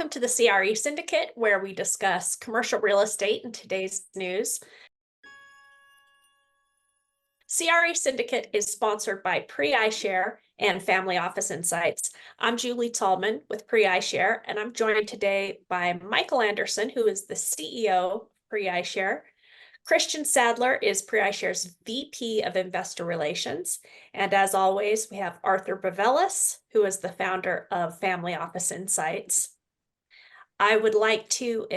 Welcome to the CRE Syndicate, where we discuss commercial real estate in today's news. CRE Syndicate is sponsored by Pre-iShare and Family Office Insights. I'm Julie Tallman with Pre-iShare, and I'm joined today by Michael Anderson, who is the CEO of Pre-iShare. Christian Sadler is Pre-iShare's VP of Investor Relations. And as always, we have Arthur Bavelis, who is the founder of Family Office Insights. I would like to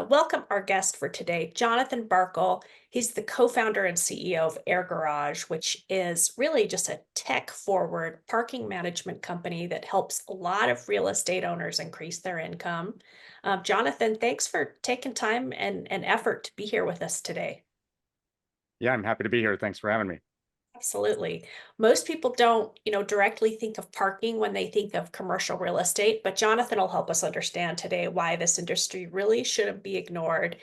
welcome our guest for today, Jonathan BARKL. He's the co-founder and CEO of AirGarage, which is really just a tech-forward parking management company that helps a lot of real estate owners increase their income. Jonathan, thanks for taking time and effort to be here with us today. Yeah, I'm happy to be here. Thanks for having me. Absolutely. Most people don't, directly think of parking when they think of commercial real estate, but Jonathan will help us understand today why this industry really shouldn't be ignored.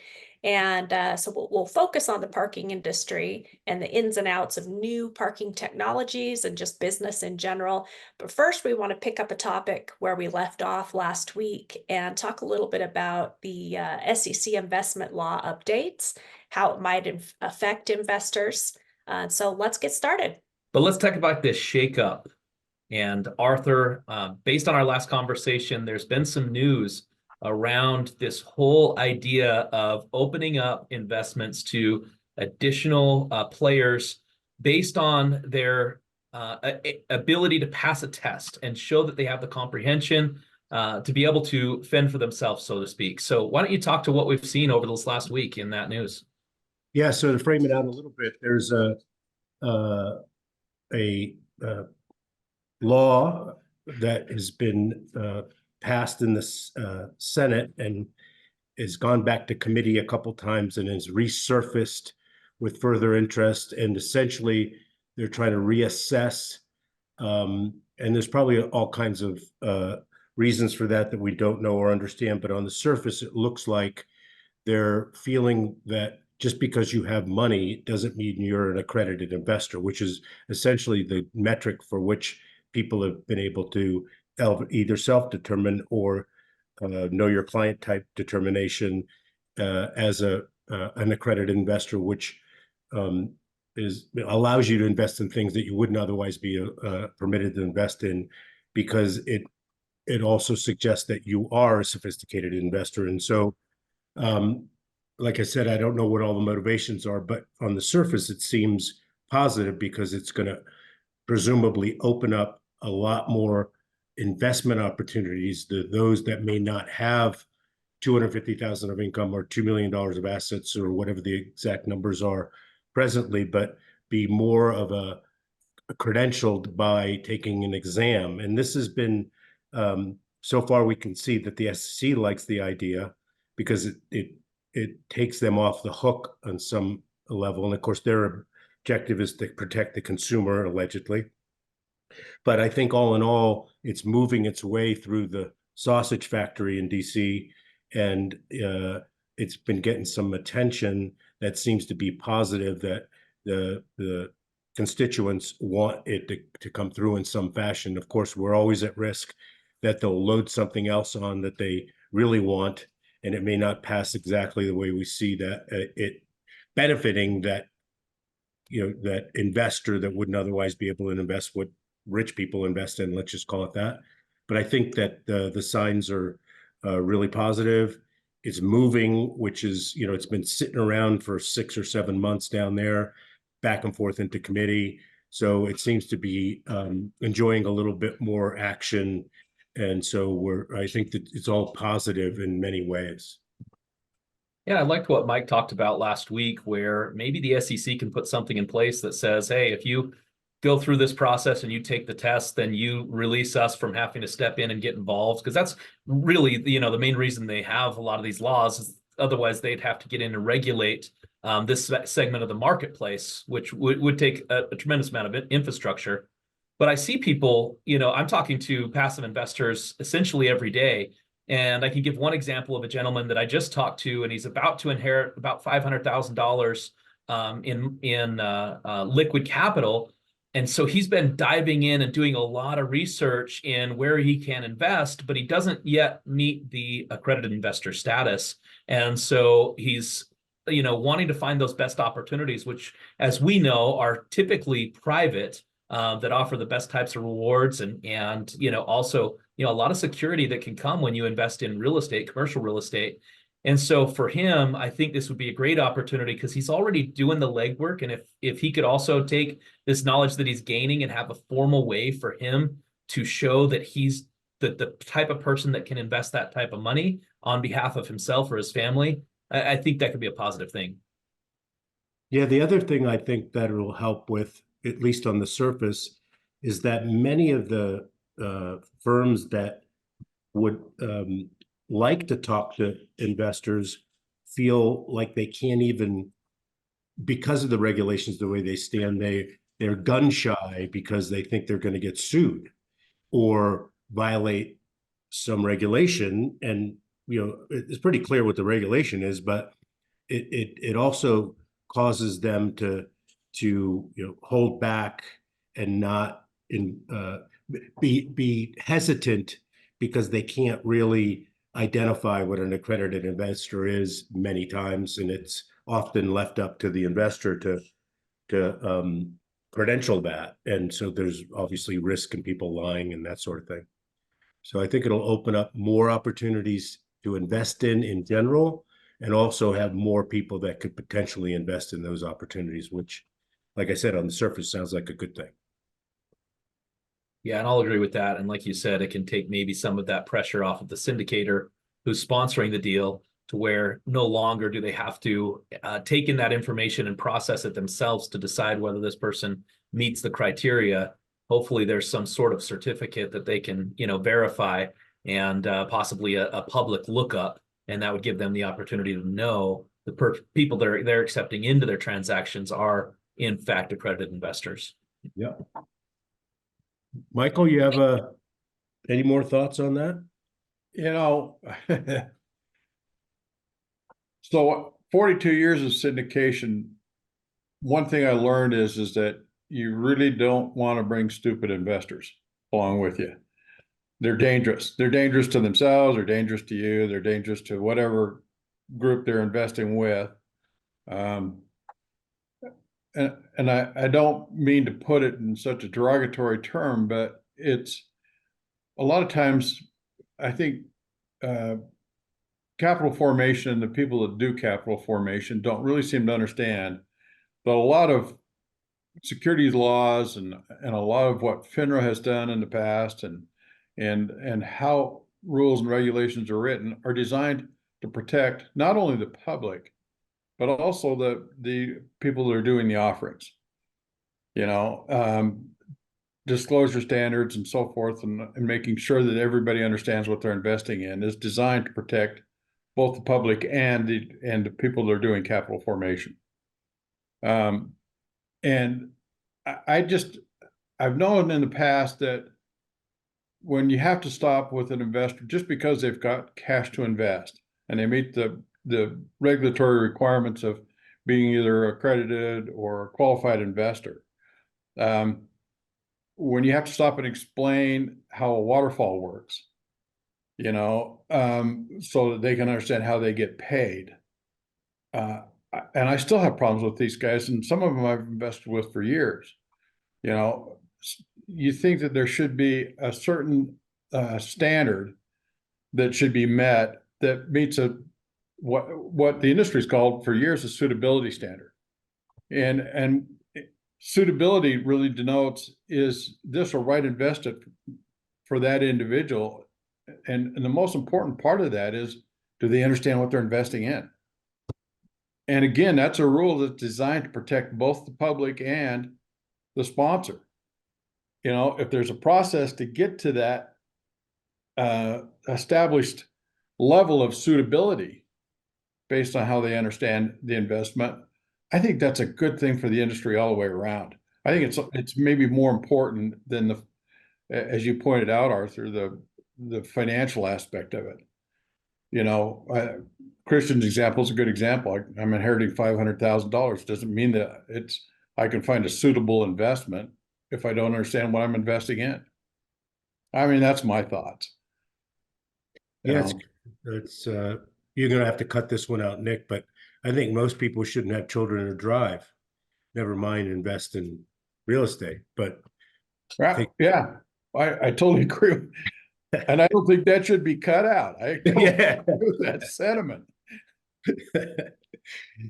And so we'll focus on the parking industry and the ins and outs of new parking technologies and just business in general. But first, we want to pick up a topic where we left off last week and talk a little bit about the SEC investment law updates, how it might affect investors. So let's get started. But let's talk about this shakeup. And Arthur, based on our last conversation, there's been some news around this whole idea of opening up investments to additional players based on their ability to pass a test and show that they have the comprehension to be able to fend for themselves, so to speak. So why don't you talk to what we've seen over this last week in that news? Yeah, so to frame it out a little bit, there's a law that has been passed in the Senate and has gone back to committee a couple times and has resurfaced with further interest. And essentially, they're trying to reassess. And there's probably all kinds of reasons for that we don't know or understand. But on the surface, it looks like they're feeling that just because you have money doesn't mean you're an accredited investor, which is essentially the metric for which people have been able to either self-determine or know your client type determination as an accredited investor, which allows you to invest in things that you wouldn't otherwise be permitted to invest in, because it also suggests that you are a sophisticated investor. And so like I said, I don't know what all the motivations are, but on the surface, it seems positive because it's going to presumably open up a lot more investment opportunities to those that may not have $250,000 of income or $2 million of assets or whatever the exact numbers are presently, but be more of a credentialed by taking an exam. And this has been, so far we can see that the SEC likes the idea because it takes them off the hook on some level. And of course, their objective is to protect the consumer, allegedly. But I think all in all, it's moving its way through the sausage factory in DC, and it's been getting some attention that seems to be positive, that the constituents want it to come through in some fashion. Of course, we're always at risk that they'll load something else on that they really want, and it may not pass exactly the way we see that it benefiting that investor that wouldn't otherwise be able to invest what rich people invest in. Let's just call it that. But I think that the signs are really positive. It's moving, which is, it's been sitting around for 6 or 7 months down there, back and forth into committee. So it seems to be enjoying a little bit more action. And so I think that it's all positive in many ways. Yeah, I liked what Mike talked about last week, where maybe the SEC can put something in place that says, hey, if you go through this process and you take the test, then you release us from having to step in and get involved. Because that's really, the main reason they have a lot of these laws is otherwise they'd have to get in and regulate this segment of the marketplace, which would take a tremendous amount of infrastructure. But I see people, I'm talking to passive investors essentially every day. And I can give one example of a gentleman that I just talked to, and he's about to inherit about $500,000 in liquid capital. And so he's been diving in and doing a lot of research in where he can invest, but he doesn't yet meet the accredited investor status. And so he's, wanting to find those best opportunities, which, as we know, are typically private, that offer the best types of rewards and also, a lot of security that can come when you invest in real estate, commercial real estate. And so for him, I think this would be a great opportunity because he's already doing the legwork. And if he could also take this knowledge that he's gaining and have a formal way for him to show that he's the type of person that can invest that type of money on behalf of himself or his family, I think that could be a positive thing. Yeah, the other thing I think that will help with, at least on the surface, is that many of the firms that would like to talk to investors feel like they can't even, because of the regulations, the way they stand, they're gun shy because they think they're going to get sued or violate some regulation. And, it's pretty clear what the regulation is, but it also causes them to hold back and not be hesitant because they can't really identify what an accredited investor is many times, and it's often left up to the investor to credential that. And so there's obviously risk in people lying and that sort of thing. So I think it'll open up more opportunities to invest in general, and also have more people that could potentially invest in those opportunities, which, like I said, on the surface sounds like a good thing. Yeah, and I'll agree with that. And like you said, it can take maybe some of that pressure off of the syndicator who's sponsoring the deal, to where no longer do they have to take in that information and process it themselves to decide whether this person meets the criteria. Hopefully there's some sort of certificate that they can, verify, and possibly a public lookup. And that would give them the opportunity to know the people they're accepting into their transactions are in fact accredited investors. Yeah. Michael, you have any more thoughts on that? So 42 years of syndication, one thing I learned is that you really don't want to bring stupid investors along with you. They're dangerous. They're dangerous to themselves, they're dangerous to you, they're dangerous to whatever group they're investing with. And I don't mean to put it in such a derogatory term, but it's a lot of times, I think capital formation and the people that do capital formation don't really seem to understand that a lot of securities laws and a lot of what FINRA has done in the past and how rules and regulations are written are designed to protect not only the public, but also the people that are doing the offerings. Disclosure standards and so forth, and making sure that everybody understands what they're investing in is designed to protect both the public and the people that are doing capital formation. And I've known in the past that when you have to stop with an investor just because they've got cash to invest and they meet the regulatory requirements of being either accredited or a qualified investor, when you have to stop and explain how a waterfall works, so that they can understand how they get paid. And I still have problems with these guys, and some of them I've invested with for years. You think that there should be a certain standard that should be met that meets what the industry's called for years a suitability standard. And suitability really denotes, is this a right investment for that individual? And the most important part of that is, do they understand what they're investing in? And again, that's a rule that's designed to protect both the public and the sponsor. If there's a process to get to that established level of suitability based on how they understand the investment, I think that's a good thing for the industry all the way around. I think it's maybe more important than as you pointed out, Arthur, the financial aspect of it. Christian's example is a good example. I'm inheriting $500,000. Doesn't mean that I can find a suitable investment if I don't understand what I'm investing in. I mean, that's my thoughts. Yeah, Um, it's you're gonna have to cut this one out, Nick, but I think most people shouldn't have children to drive. Never mind invest in real estate, but Right, yeah, I totally agree. And I don't think that should be cut out. I totally yeah. agree with that sentiment.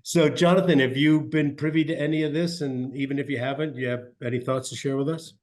So, Jonathan, have you been privy to any of this? And even if you haven't, you have any thoughts to share with us?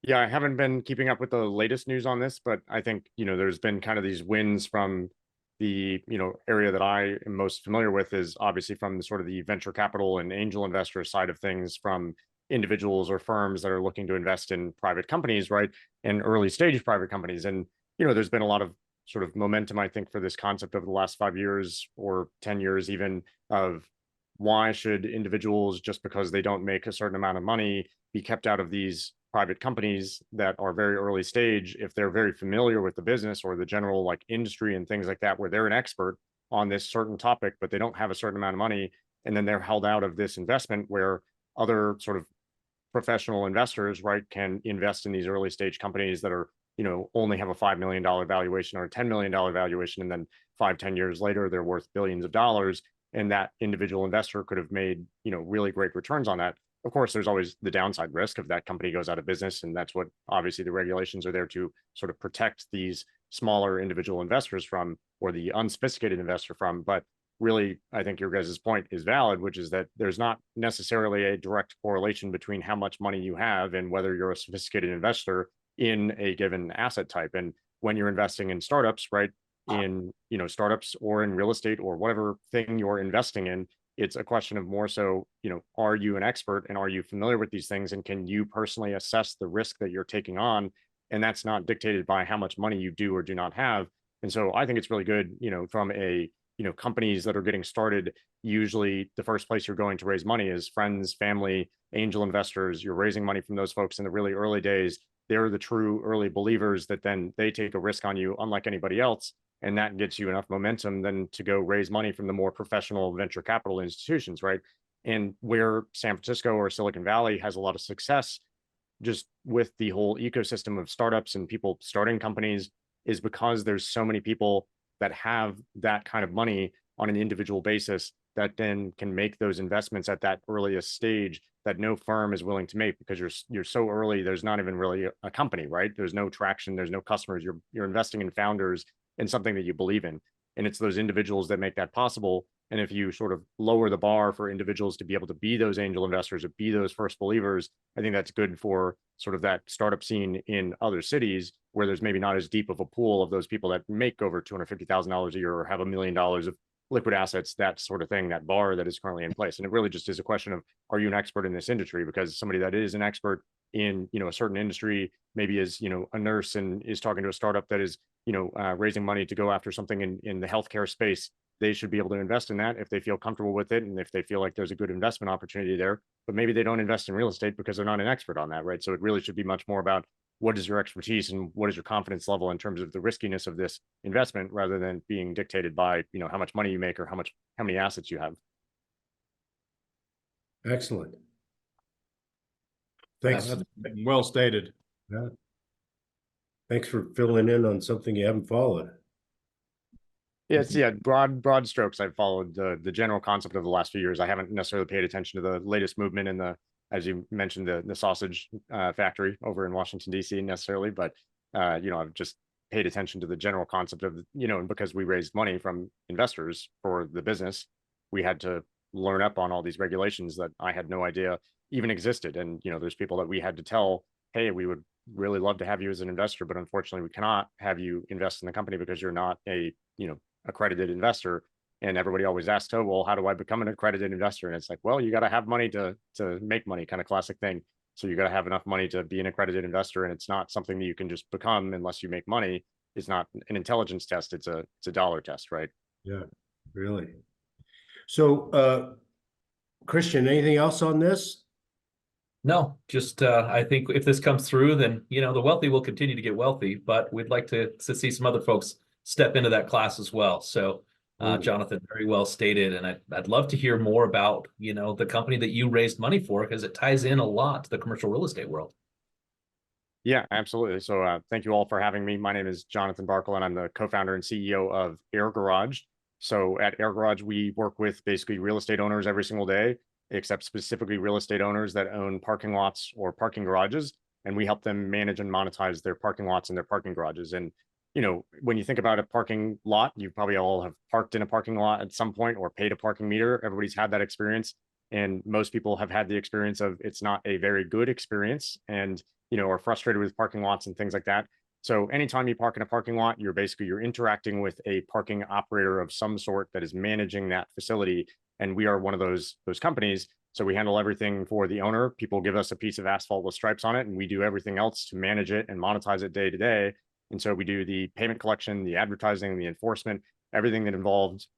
Yeah, I haven't been keeping up with the latest news on this, but I think, there's been kind of these wins from the, area that I am most familiar with is obviously from the sort of the venture capital and angel investor side of things from individuals or firms that are looking to invest in private companies, right? And early stage private companies. And, there's been a lot of sort of momentum, I think, for this concept over the last 5 years or 10 years, even of why should individuals, just because they don't make a certain amount of money, be kept out of these private companies that are very early stage if they're very familiar with the business or the general like industry and things like that, where they're an expert on this certain topic, but they don't have a certain amount of money. And then they're held out of this investment where other sort of professional investors, right, can invest in these early stage companies that are, only have a $5 million valuation or a $10 million valuation. And then 5-10 years later, they're worth billions of dollars. And that individual investor could have made, really great returns on that. Of course, there's always the downside risk if that company goes out of business. And that's what obviously the regulations are there to sort of protect these smaller individual investors from, or the unsophisticated investor from. But really, I think your guys' point is valid, which is that there's not necessarily a direct correlation between how much money you have and whether you're a sophisticated investor in a given asset type. And when you're investing in startups, right, in, startups or in real estate or whatever thing you're investing in, it's a question of more so, are you an expert and are you familiar with these things and can you personally assess the risk that you're taking on? And that's not dictated by how much money you do or do not have. And so I think it's really good, from a, companies that are getting started, usually the first place you're going to raise money is friends, family, angel investors. You're raising money from those folks in the really early days. They're the true early believers that then they take a risk on you, unlike anybody else. And that gets you enough momentum then to go raise money from the more professional venture capital institutions, right? And where San Francisco or Silicon Valley has a lot of success just with the whole ecosystem of startups and people starting companies is because there's so many people that have that kind of money on an individual basis that then can make those investments at that earliest stage that no firm is willing to make because you're so early. There's not even really a company, right? There's no traction. There's no customers. You're investing in founders and something that you believe in. And it's those individuals that make that possible. And if you sort of lower the bar for individuals to be able to be those angel investors or be those first believers, I think that's good for sort of that startup scene in other cities where there's maybe not as deep of a pool of those people that make over $250,000 a year or have $1 million of liquid assets, that sort of thing, that bar that is currently in place. And it really just is a question of, are you an expert in this industry? Because somebody that is an expert in, a certain industry, maybe is, a nurse and is talking to a startup that is, raising money to go after something in the healthcare space, they should be able to invest in that if they feel comfortable with it and if they feel like there's a good investment opportunity there. But maybe they don't invest in real estate because they're not an expert on that, right? So it really should be much more about what is your expertise and what is your confidence level in terms of the riskiness of this investment rather than being dictated by, how much money you make or how many assets you have. Excellent. Thanks. That's well stated. Yeah. Thanks for filling in on something you haven't followed. Yes, yeah, broad strokes. I've followed the general concept of the last few years. I haven't necessarily paid attention to the latest movement in the, as you mentioned, the sausage factory over in Washington, D.C. necessarily, but I've just paid attention to the general concept of, and because we raised money from investors for the business, we had to learn up on all these regulations that I had no idea even existed. And, there's people that we had to tell, hey, we would really love to have you as an investor, but unfortunately we cannot have you invest in the company because you're not a, accredited investor. And everybody always asks, oh, well, how do I become an accredited investor? And it's like, well, you got to have money to make money, kind of classic thing. So you got to have enough money to be an accredited investor. And it's not something that you can just become unless you make money. It's not an intelligence test. It's a dollar test, right? Yeah, really. So, Christian, anything else on this? No, just I think if this comes through, then the wealthy will continue to get wealthy, but we'd like to see some other folks step into that class as well. So Jonathan, very well stated. And I'd love to hear more about, the company that you raised money for, because it ties in a lot to the commercial real estate world. Yeah, absolutely. So thank you all for having me. My name is Jonathan BARKL, and I'm the co-founder and CEO of AirGarage. So at AirGarage, we work with basically real estate owners every single day, except specifically real estate owners that own parking lots or parking garages. And we help them manage and monetize their parking lots and their parking garages. And, when you think about a parking lot, you probably all have parked in a parking lot at some point or paid a parking meter. Everybody's had that experience. And most people have had the experience of it's not a very good experience. And are frustrated with parking lots and things like that. So anytime you park in a parking lot, you're interacting with a parking operator of some sort that is managing that facility. And we are one of those companies. So we handle everything for the owner. People give us a piece of asphalt with stripes on it, and we do everything else to manage it and monetize it day to day. And so we do the payment collection, the advertising, the enforcement, everything that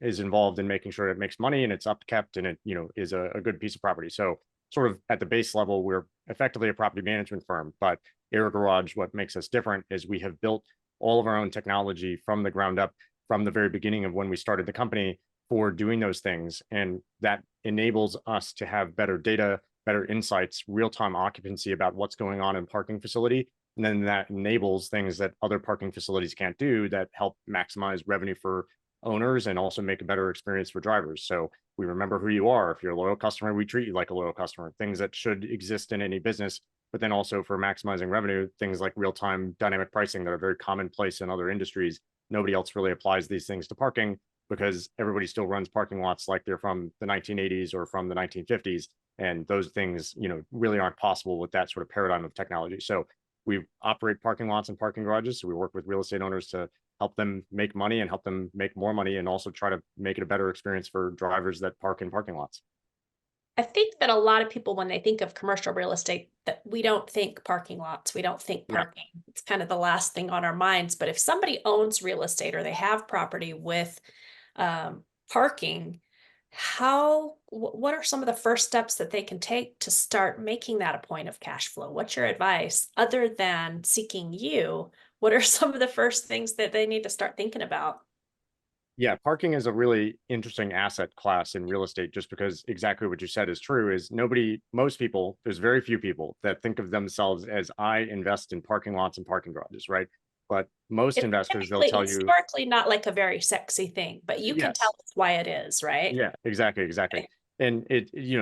is involved in making sure it makes money and it's upkept and it, is a good piece of property. So sort of at the base level, we're effectively a property management firm, but AirGarage, what makes us different is we have built all of our own technology from the ground up, from the very beginning of when we started the company for doing those things. And that enables us to have better data, better insights, real-time occupancy about what's going on in parking facility. And then that enables things that other parking facilities can't do that help maximize revenue for owners and also make a better experience for drivers. So we remember who you are. If you're a loyal customer, we treat you like a loyal customer, things that should exist in any business. But then also for maximizing revenue, things like real-time dynamic pricing that are very commonplace in other industries. Nobody else really applies these things to parking because everybody still runs parking lots like they're from the 1980s or from the 1950s. And those things, really aren't possible with that sort of paradigm of technology. So we operate parking lots and parking garages. So we work with real estate owners to help them make money and help them make more money and also try to make it a better experience for drivers that park in parking lots. I think that a lot of people, when they think of commercial real estate, that we don't think parking lots, we don't think parking. Yeah. It's kind of the last thing on our minds. But if somebody owns real estate or they have property with parking, what are some of the first steps that they can take to start making that a point of cash flow? What's your advice other than seeking you? What are some of the first things that they need to start thinking about? Yeah, parking is a really interesting asset class in real estate, just because exactly what you said is true, is most people, there's very few people that think of themselves as I invest in parking lots and parking garages, right? But most investors, they'll tell you historically not like a very sexy thing, but you can tell us why it is, right? Yeah, exactly. Okay. And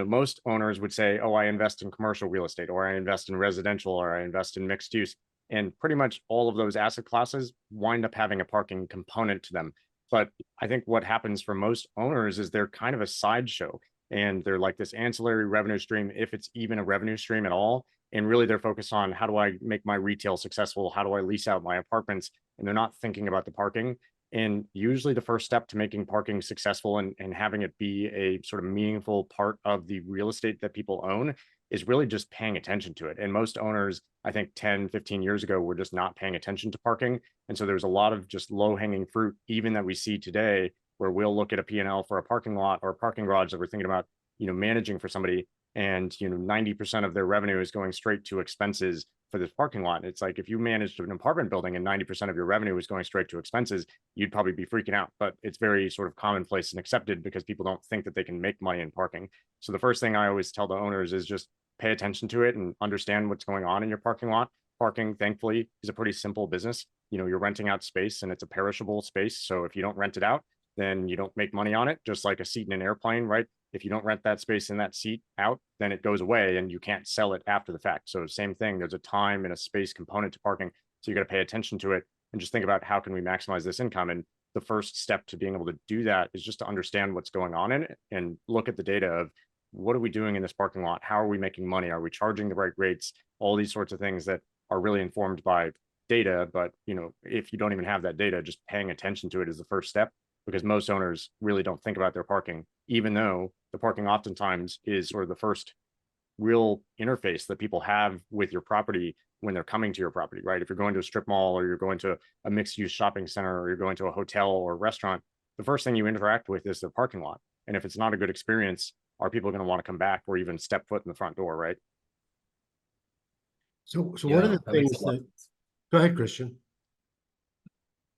most owners would say, oh, I invest in commercial real estate, or I invest in residential, or I invest in mixed use. And pretty much all of those asset classes wind up having a parking component to them. But I think what happens for most owners is they're kind of a sideshow, and they're like this ancillary revenue stream, if it's even a revenue stream at all. And really they're focused on, how do I make my retail successful? How do I lease out my apartments? And they're not thinking about the parking. And usually the first step to making parking successful and having it be a sort of meaningful part of the real estate that people own is really just paying attention to it. And most owners, I think 10, 15 years ago, were just not paying attention to parking. And so there's a lot of just low-hanging fruit, even that we see today, where we'll look at a P&L for a parking lot or a parking garage that we're thinking about, managing for somebody. And 90% of their revenue is going straight to expenses for this parking lot. It's like, if you managed an apartment building and 90% of your revenue is going straight to expenses, you'd probably be freaking out. But it's very sort of commonplace and accepted because people don't think that they can make money in parking. So the first thing I always tell the owners is just pay attention to it and understand what's going on in your parking lot. Parking, thankfully, is a pretty simple business. You're renting out space and it's a perishable space. So if you don't rent it out, then you don't make money on it, just like a seat in an airplane, right? If you don't rent that space in that seat out, then it goes away and you can't sell it after the fact. So same thing, there's a time and a space component to parking. So you got to pay attention to it and just think about, how can we maximize this income? And the first step to being able to do that is just to understand what's going on in it and look at the data of, what are we doing in this parking lot? How are we making money? Are we charging the right rates? All these sorts of things that are really informed by data. But if you don't even have that data, just paying attention to it is the first step, because most owners really don't think about their parking, even though the parking oftentimes is sort of the first real interface that people have with your property when they're coming to your property, right? If you're going to a strip mall, or you're going to a mixed use shopping center, or you're going to a hotel or restaurant, the first thing you interact with is the parking lot. And if it's not a good experience, are people going to want to come back or even step foot in the front door, right? So one of the things that, go ahead, Christian.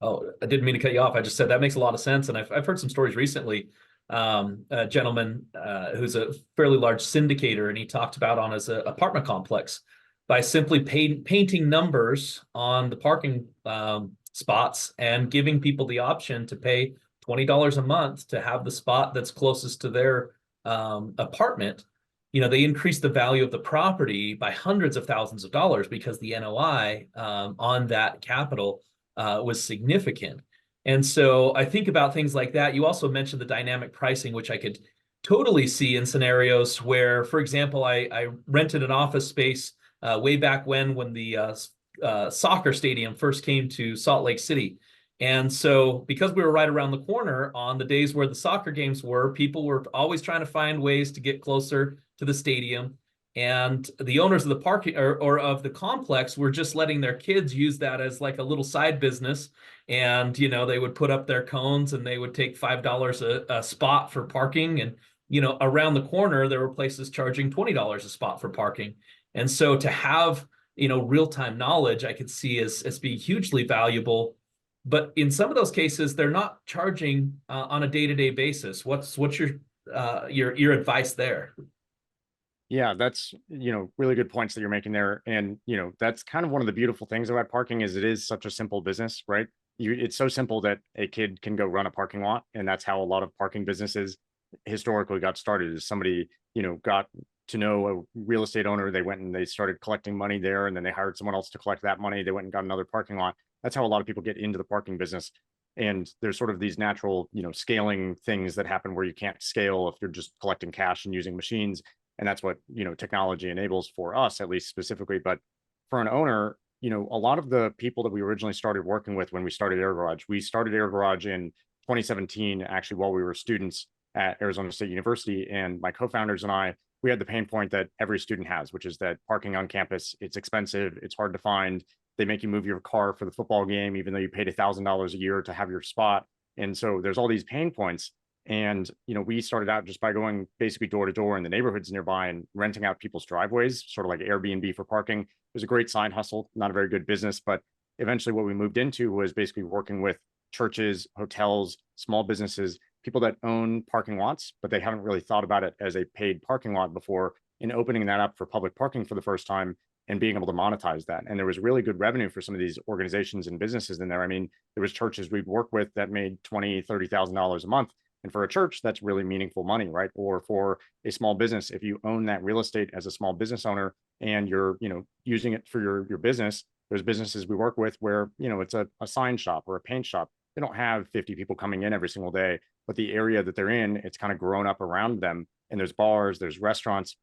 Oh, I didn't mean to cut you off. I just said that makes a lot of sense. And I've heard some stories recently. A gentleman who's a fairly large syndicator, and he talked about on his apartment complex by simply painting numbers on the parking spots and giving people the option to pay $20 a month to have the spot that's closest to their apartment. You know, they increased the value of the property by hundreds of thousands of dollars because the NOI on that capital was significant. And so I think about things like that. You also mentioned the dynamic pricing, which I could totally see in scenarios where, for example, I rented an office space way back when the soccer stadium first came to Salt Lake City. And so because we were right around the corner on the days where the soccer games were, people were always trying to find ways to get closer to the stadium. And the owners of the parking or of the complex were just letting their kids use that as like a little side business. And, you know, they would put up their cones and they would take $5 a spot for parking. And, you know, around the corner, there were places charging $20 a spot for parking. And so to have, you know, real-time knowledge, I could see as being hugely valuable. But in some of those cases, they're not charging on a day-to-day basis. What's your advice there? Yeah, that's, really good points that you're making there. And, that's kind of one of the beautiful things about parking is it is such a simple business, right? It's so simple that a kid can go run a parking lot. And that's how a lot of parking businesses historically got started is somebody, got to know a real estate owner. They went and they started collecting money there, and then they hired someone else to collect that money. They went and got another parking lot. That's how a lot of people get into the parking business. And there's sort of these natural, scaling things that happen where you can't scale if you're just collecting cash and using machines. And that's what, technology enables for us, at least specifically. But for an owner, a lot of the people that we originally started working with when we started AirGarage, we started AirGarage in 2017, actually, while we were students at Arizona State University. And my co-founders and I, we had the pain point that every student has, which is that parking on campus, it's expensive, it's hard to find. They make you move your car for the football game, even though you paid $1,000 a year to have your spot. And so there's all these pain points. And, we started out just by going basically door to door in the neighborhoods nearby and renting out people's driveways, sort of like Airbnb for parking. It was a great side hustle, not a very good business, but eventually what we moved into was basically working with churches, hotels, small businesses, people that own parking lots, but they haven't really thought about it as a paid parking lot before, and opening that up for public parking for the first time and being able to monetize that. And there was really good revenue for some of these organizations and businesses in there. I mean, there was churches we'd work with that made $20,000, $30,000 a month. And for a church, that's really meaningful money, right? Or for a small business, if you own that real estate as a small business owner and you're, using it for your business, there's businesses we work with where, it's a sign shop or a paint shop. They don't have 50 people coming in every single day, but the area that they're in, it's kind of grown up around them. And there's bars, there's restaurants.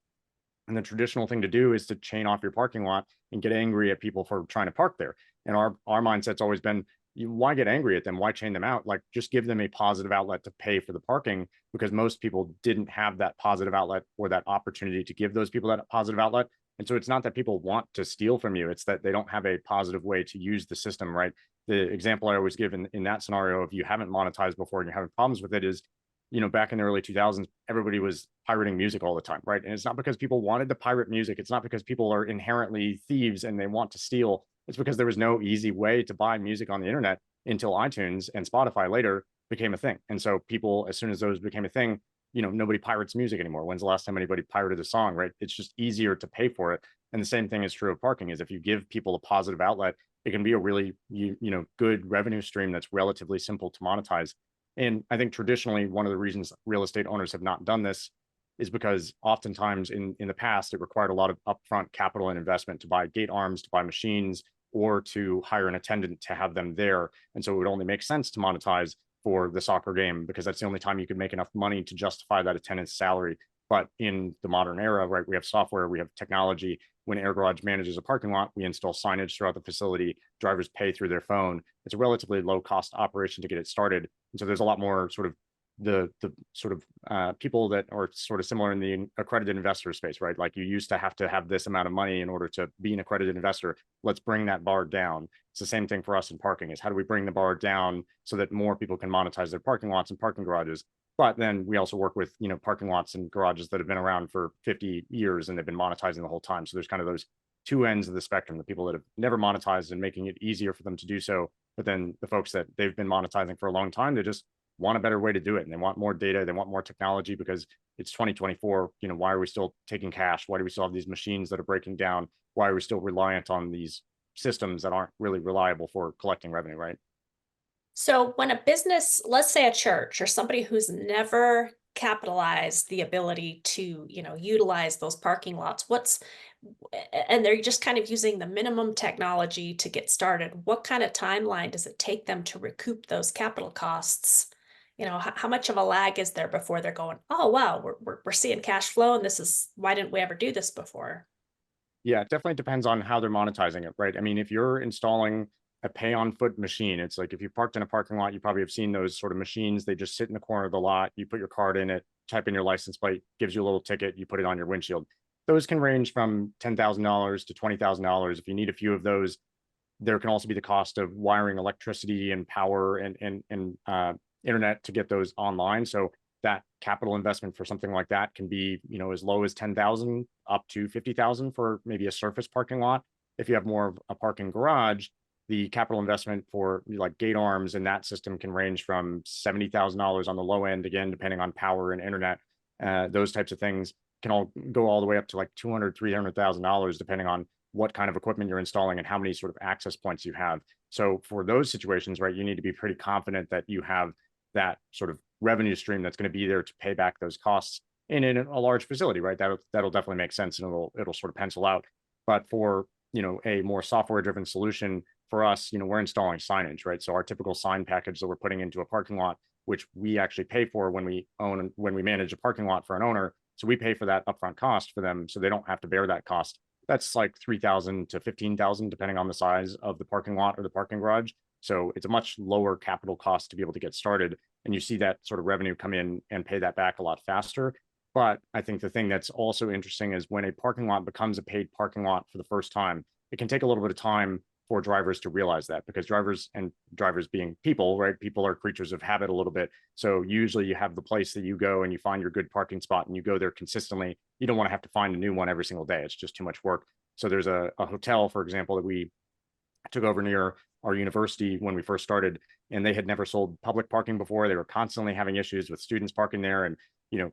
And the traditional thing to do is to chain off your parking lot and get angry at people for trying to park there. And our mindset's always been, why get angry at them? Why chain them out? Like, just give them a positive outlet to pay for the parking, because most people didn't have that positive outlet or that opportunity to give those people that positive outlet. And so it's not that people want to steal from you. It's that they don't have a positive way to use the system, right? The example I always give in that scenario, if you haven't monetized before and you're having problems with it, is, back in the early 2000s, everybody was pirating music all the time, right? And it's not because people wanted to pirate music. It's not because people are inherently thieves and they want to steal. It's because there was no easy way to buy music on the internet until iTunes and Spotify later became a thing. And so people, as soon as those became a thing, nobody pirates music anymore. When's the last time anybody pirated a song, right? It's just easier to pay for it. And the same thing is true of parking, is if you give people a positive outlet, it can be a really, good revenue stream that's relatively simple to monetize. And I think traditionally, one of the reasons real estate owners have not done this is because oftentimes in the past, it required a lot of upfront capital and investment to buy gate arms, to buy machines, or to hire an attendant to have them there. And so it would only make sense to monetize for the soccer game, because that's the only time you could make enough money to justify that attendant's salary. But in the modern era, right, we have software, we have technology. When AirGarage manages a parking lot, we install signage throughout the facility. Drivers pay through their phone. It's a relatively low cost operation to get it started. And so there's a lot more sort of the people that are sort of similar in the accredited investor space, right? Like, you used to have this amount of money in order to be an accredited investor. Let's bring that bar down. It's the same thing for us in parking, is how do we bring the bar down so that more people can monetize their parking lots and parking garages? But then we also work with, parking lots and garages that have been around for 50 years and they've been monetizing the whole time. So there's kind of those two ends of the spectrum, the people that have never monetized and making it easier for them to do so, But then the folks that they've been monetizing for a long time, they just want a better way to do it. And they want more data. They want more technology because it's 2024. You know, why are we still taking cash? Why do we still have these machines that are breaking down? Why are we still reliant on these systems that aren't really reliable for collecting revenue, right? So when a business, let's say a church or somebody who's never capitalized the ability to, utilize those parking lots, and they're just kind of using the minimum technology to get started, what kind of timeline does it take them to recoup those capital costs? How much of a lag is there before they're going, oh, wow, we're seeing cash flow and why didn't we ever do this before? Yeah, it definitely depends on how they're monetizing it, right? I mean, if you're installing a pay on foot machine, it's like if you parked in a parking lot, you probably have seen those sort of machines. They just sit in the corner of the lot. You put your card in it, type in your license plate, gives you a little ticket, you put it on your windshield. Those can range from $10,000 to $20,000. If you need a few of those, there can also be the cost of wiring electricity and power and internet to get those online. So that capital investment for something like that can be, as low as 10,000 up to 50,000 for maybe a surface parking lot. If you have more of a parking garage, the capital investment for like gate arms and that system can range from $70,000 on the low end, again, depending on power and internet. Those types of things can all go all the way up to like $200,000, $300,000, depending on what kind of equipment you're installing and how many sort of access points you have. So for those situations, right, you need to be pretty confident that you have that sort of revenue stream that's going to be there to pay back those costs in a large facility, right? That'll definitely make sense and it'll sort of pencil out. But for, a more software driven solution for us, we're installing signage, right? So our typical sign package that we're putting into a parking lot, which we actually pay for when we manage a parking lot for an owner. So we pay for that upfront cost for them so they don't have to bear that cost. That's like 3,000 to 15,000, depending on the size of the parking lot or the parking garage. So it's a much lower capital cost to be able to get started. And you see that sort of revenue come in and pay that back a lot faster. But I think the thing that's also interesting is when a parking lot becomes a paid parking lot for the first time, it can take a little bit of time for drivers to realize that, because drivers being people, right? People are creatures of habit a little bit. So usually you have the place that you go and you find your good parking spot and you go there consistently. You don't want to have to find a new one every single day. It's just too much work. So there's a hotel, for example, that we took over near our university when we first started, and they had never sold public parking before. They were constantly having issues with students parking there and,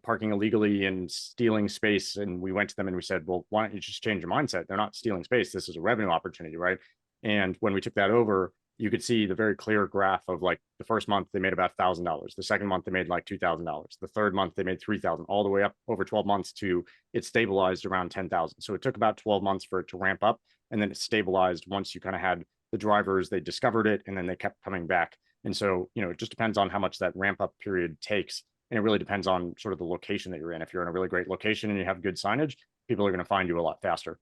parking illegally and stealing space. And we went to them and we said, well, why don't you just change your mindset? They're not stealing space. This is a revenue opportunity, right? And when we took that over, you could see the very clear graph of like the first month they made about $1,000. The second month they made like $2,000. The third month they made $3,000, all the way up over 12 months to it stabilized around 10,000. So it took about 12 months for it to ramp up, and then it stabilized once you kind of had the drivers, they discovered it, and then they kept coming back. And so, it just depends on how much that ramp up period takes. And it really depends on sort of the location that you're in. If you're in a really great location and you have good signage, people are going to find you a lot faster.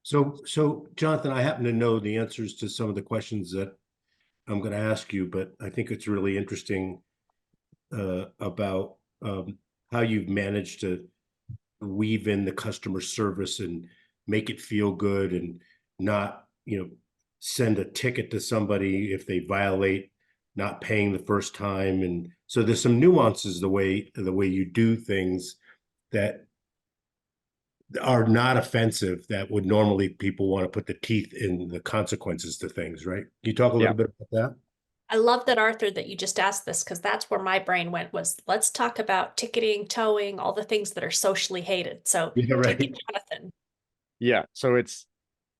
So Jonathan, I happen to know the answers to some of the questions that I'm going to ask you, but I think it's really interesting about how you've managed to weave in the customer service and make it feel good and not, send a ticket to somebody if they violate not paying the first time. And so there's some nuances the way you do things that are not offensive, that would normally people want to put the teeth in the consequences to things, right? Can you talk a little bit about that? I love that, Arthur, that you just asked this, because that's where my brain went, was let's talk about ticketing, towing, all the things that are socially hated. So Yeah, right. take it, Jonathan. Yeah, so it's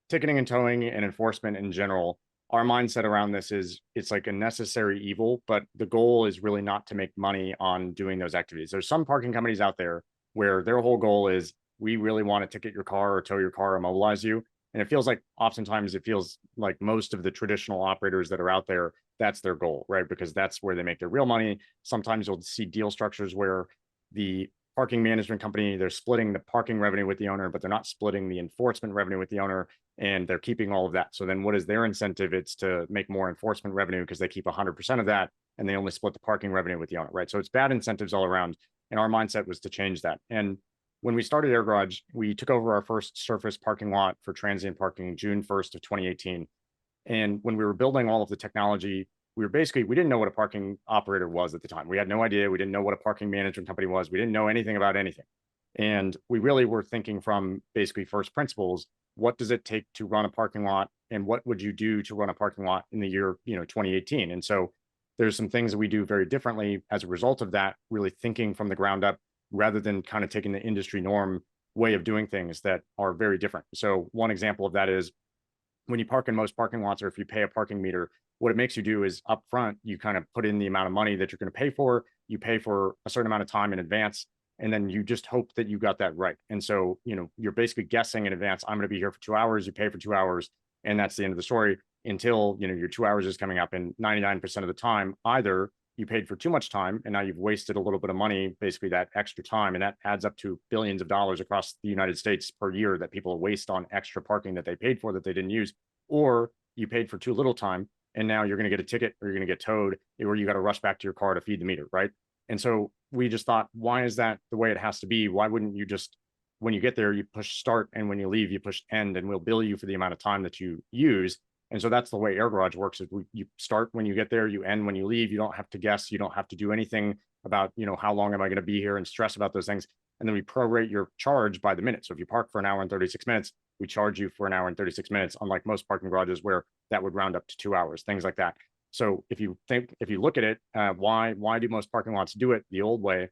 ticketing and towing and enforcement in general. Our mindset around this is it's like a necessary evil, but the goal is really not to make money on doing those activities. There's some parking companies out there where their whole goal is, we really want to ticket your car or tow your car or mobilize you. And it feels like oftentimes most of the traditional operators that are out there, that's their goal, right? Because that's where they make their real money. Sometimes you'll see deal structures where the parking management company, they're splitting the parking revenue with the owner, but they're not splitting the enforcement revenue with the owner, and they're keeping all of that. So then what is their incentive? It's to make more enforcement revenue because they keep 100% of that and they only split the parking revenue with the owner, right? So it's bad incentives all around. And our mindset was to change that. And when we started AirGarage, we took over our first surface parking lot for transient parking June 1st of 2018. And when we were building all of the technology, we didn't know what a parking operator was at the time. We had no idea. We didn't know what a parking management company was. We didn't know anything about anything. And we really were thinking from basically first principles. what does it take to run a parking lot, and what would you do to run a parking lot in the year, 2018? And so there's some things that we do very differently as a result of that, really thinking from the ground up rather than kind of taking the industry norm way of doing things that are very different. So one example of that is when you park in most parking lots, or if you pay a parking meter, what it makes you do is up front, you kind of put in the amount of money that you're going to pay for, you pay for a certain amount of time in advance, and then you just hope that you got that right. And so, you're basically guessing in advance, I'm going to be here for 2 hours, you pay for 2 hours, and that's the end of the story until, your 2 hours is coming up. And 99% of the time, either you paid for too much time and now you've wasted a little bit of money, basically that extra time, and that adds up to billions of dollars across the United States per year that people waste on extra parking that they paid for that they didn't use. Or you paid for too little time and now you're going to get a ticket, or you're going to get towed, or you got to rush back to your car to feed the meter, right? And so we just thought, why is that the way it has to be? Why wouldn't you just, when you get there, you push start, and when you leave, you push end, and we'll bill you for the amount of time that you use. And so that's the way AirGarage works. Is you start when you get there, you end when you leave. You don't have to guess. You don't have to do anything about, how long am I going to be here, and stress about those things. And then we prorate your charge by the minute. So if you park for an hour and 36 minutes, we charge you for an hour and 36 minutes, unlike most parking garages where that would round up to 2 hours, things like that. So if you look at it, why do most parking lots do it the old way?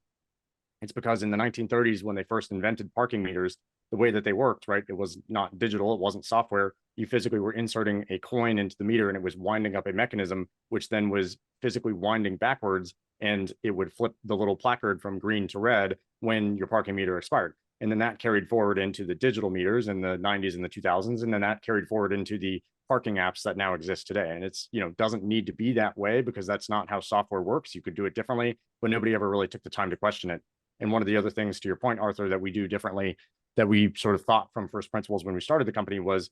It's because in the 1930s, when they first invented parking meters, the way that they worked, right? It was not digital, it wasn't software. You physically were inserting a coin into the meter, and it was winding up a mechanism, which then was physically winding backwards, and it would flip the little placard from green to red when your parking meter expired. And then that carried forward into the digital meters in the 90s and the 2000s. And then that carried forward into the parking apps that now exist today. And it's, doesn't need to be that way, because that's not how software works. You could do it differently, but nobody ever really took the time to question it. And one of the other things, to your point, Arthur, that we do differently, that we sort of thought from first principles when we started the company was,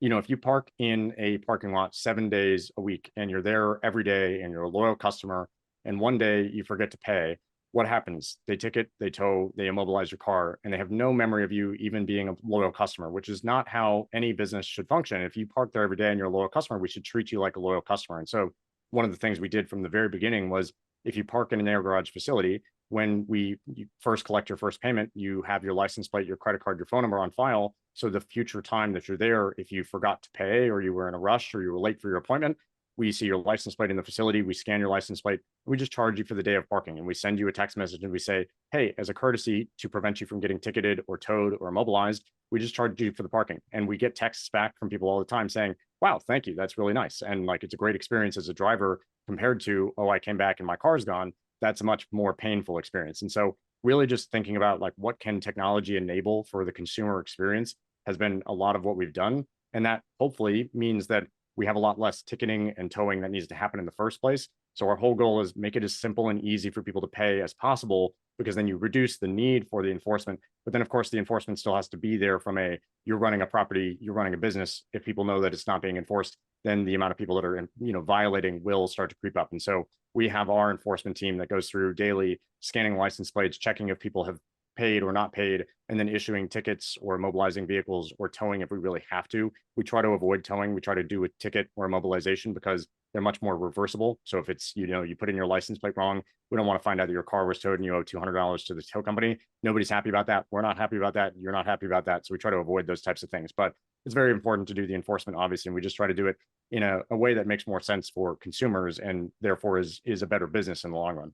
if you park in a parking lot 7 days a week and you're there every day and you're a loyal customer, and one day you forget to pay, what happens? They ticket, they tow, they immobilize your car, and they have no memory of you even being a loyal customer, which is not how any business should function. If you park there every day and you're a loyal customer, we should treat you like a loyal customer. And so one of the things we did from the very beginning was, if you park in an AirGarage facility, when you first collect your first payment, you have your license plate, your credit card, your phone number on file. So the future time that you're there, if you forgot to pay, or you were in a rush, or you were late for your appointment, we see your license plate in the facility, we scan your license plate, we just charge you for the day of parking, and we send you a text message and we say, hey, as a courtesy to prevent you from getting ticketed or towed or immobilized, we just charge you for the parking. And we get texts back from people all the time saying, wow, thank you, that's really nice. And like, it's a great experience as a driver, compared to, oh, I came back and my car's gone. That's a much more painful experience. And so really just thinking about, like, what can technology enable for the consumer experience has been a lot of what we've done. And that hopefully means that we have a lot less ticketing and towing that needs to happen in the first place. So our whole goal is make it as simple and easy for people to pay as possible, because then you reduce the need for the enforcement. But then, of course, the enforcement still has to be there from you're running a property, you're running a business. If people know that it's not being enforced, then the amount of people that are, violating will start to creep up. And so we have our enforcement team that goes through daily, scanning license plates, checking if people have paid or not paid, and then issuing tickets or immobilizing vehicles or towing if we really have to. We try to avoid towing. We try to do a ticket or immobilization because they're much more reversible. So if it's, you put in your license plate wrong, we don't want to find out that your car was towed and you owe $200 to the tow company. Nobody's happy about that. We're not happy about that. You're not happy about that. So we try to avoid those types of things. But it's very important to do the enforcement, obviously, and we just try to do it in a way that makes more sense for consumers, and therefore is a better business in the long run.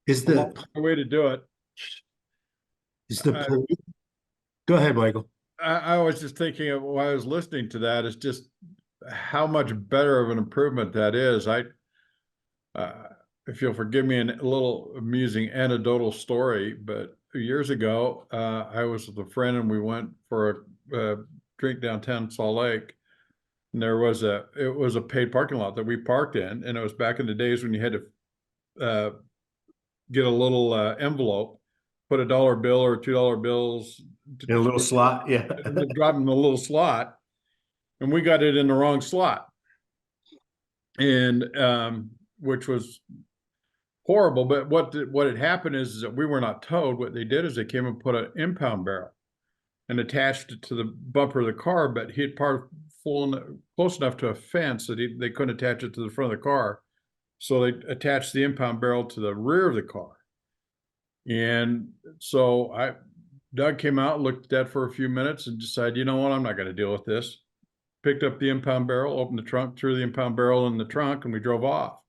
Is The the way to do it. Go ahead, Michael. I was just thinking of, while I was listening to that, is just how much better of an improvement that is. If you'll forgive me a little amusing anecdotal story, but years ago, I was with a friend and we went for a drink downtown Salt Lake. And it was a paid parking lot that we parked in, and it was back in the days when you had to get a little envelope, put $1 bill or $2 bills In a little slot, yeah. and then drop them in a little slot, and we got it in the wrong slot, and which was horrible. But what had happened is that we were not towed. What they did is they came and put an impound barrel and attached it to the bumper of the car, but he had parked close enough to a fence that they couldn't attach it to the front of the car. So they attached the impound barrel to the rear of the car. And so Doug came out, looked at that for a few minutes and decided, you know what, I'm not going to deal with this. Picked up the impound barrel, opened the trunk, threw the impound barrel in the trunk, and we drove off.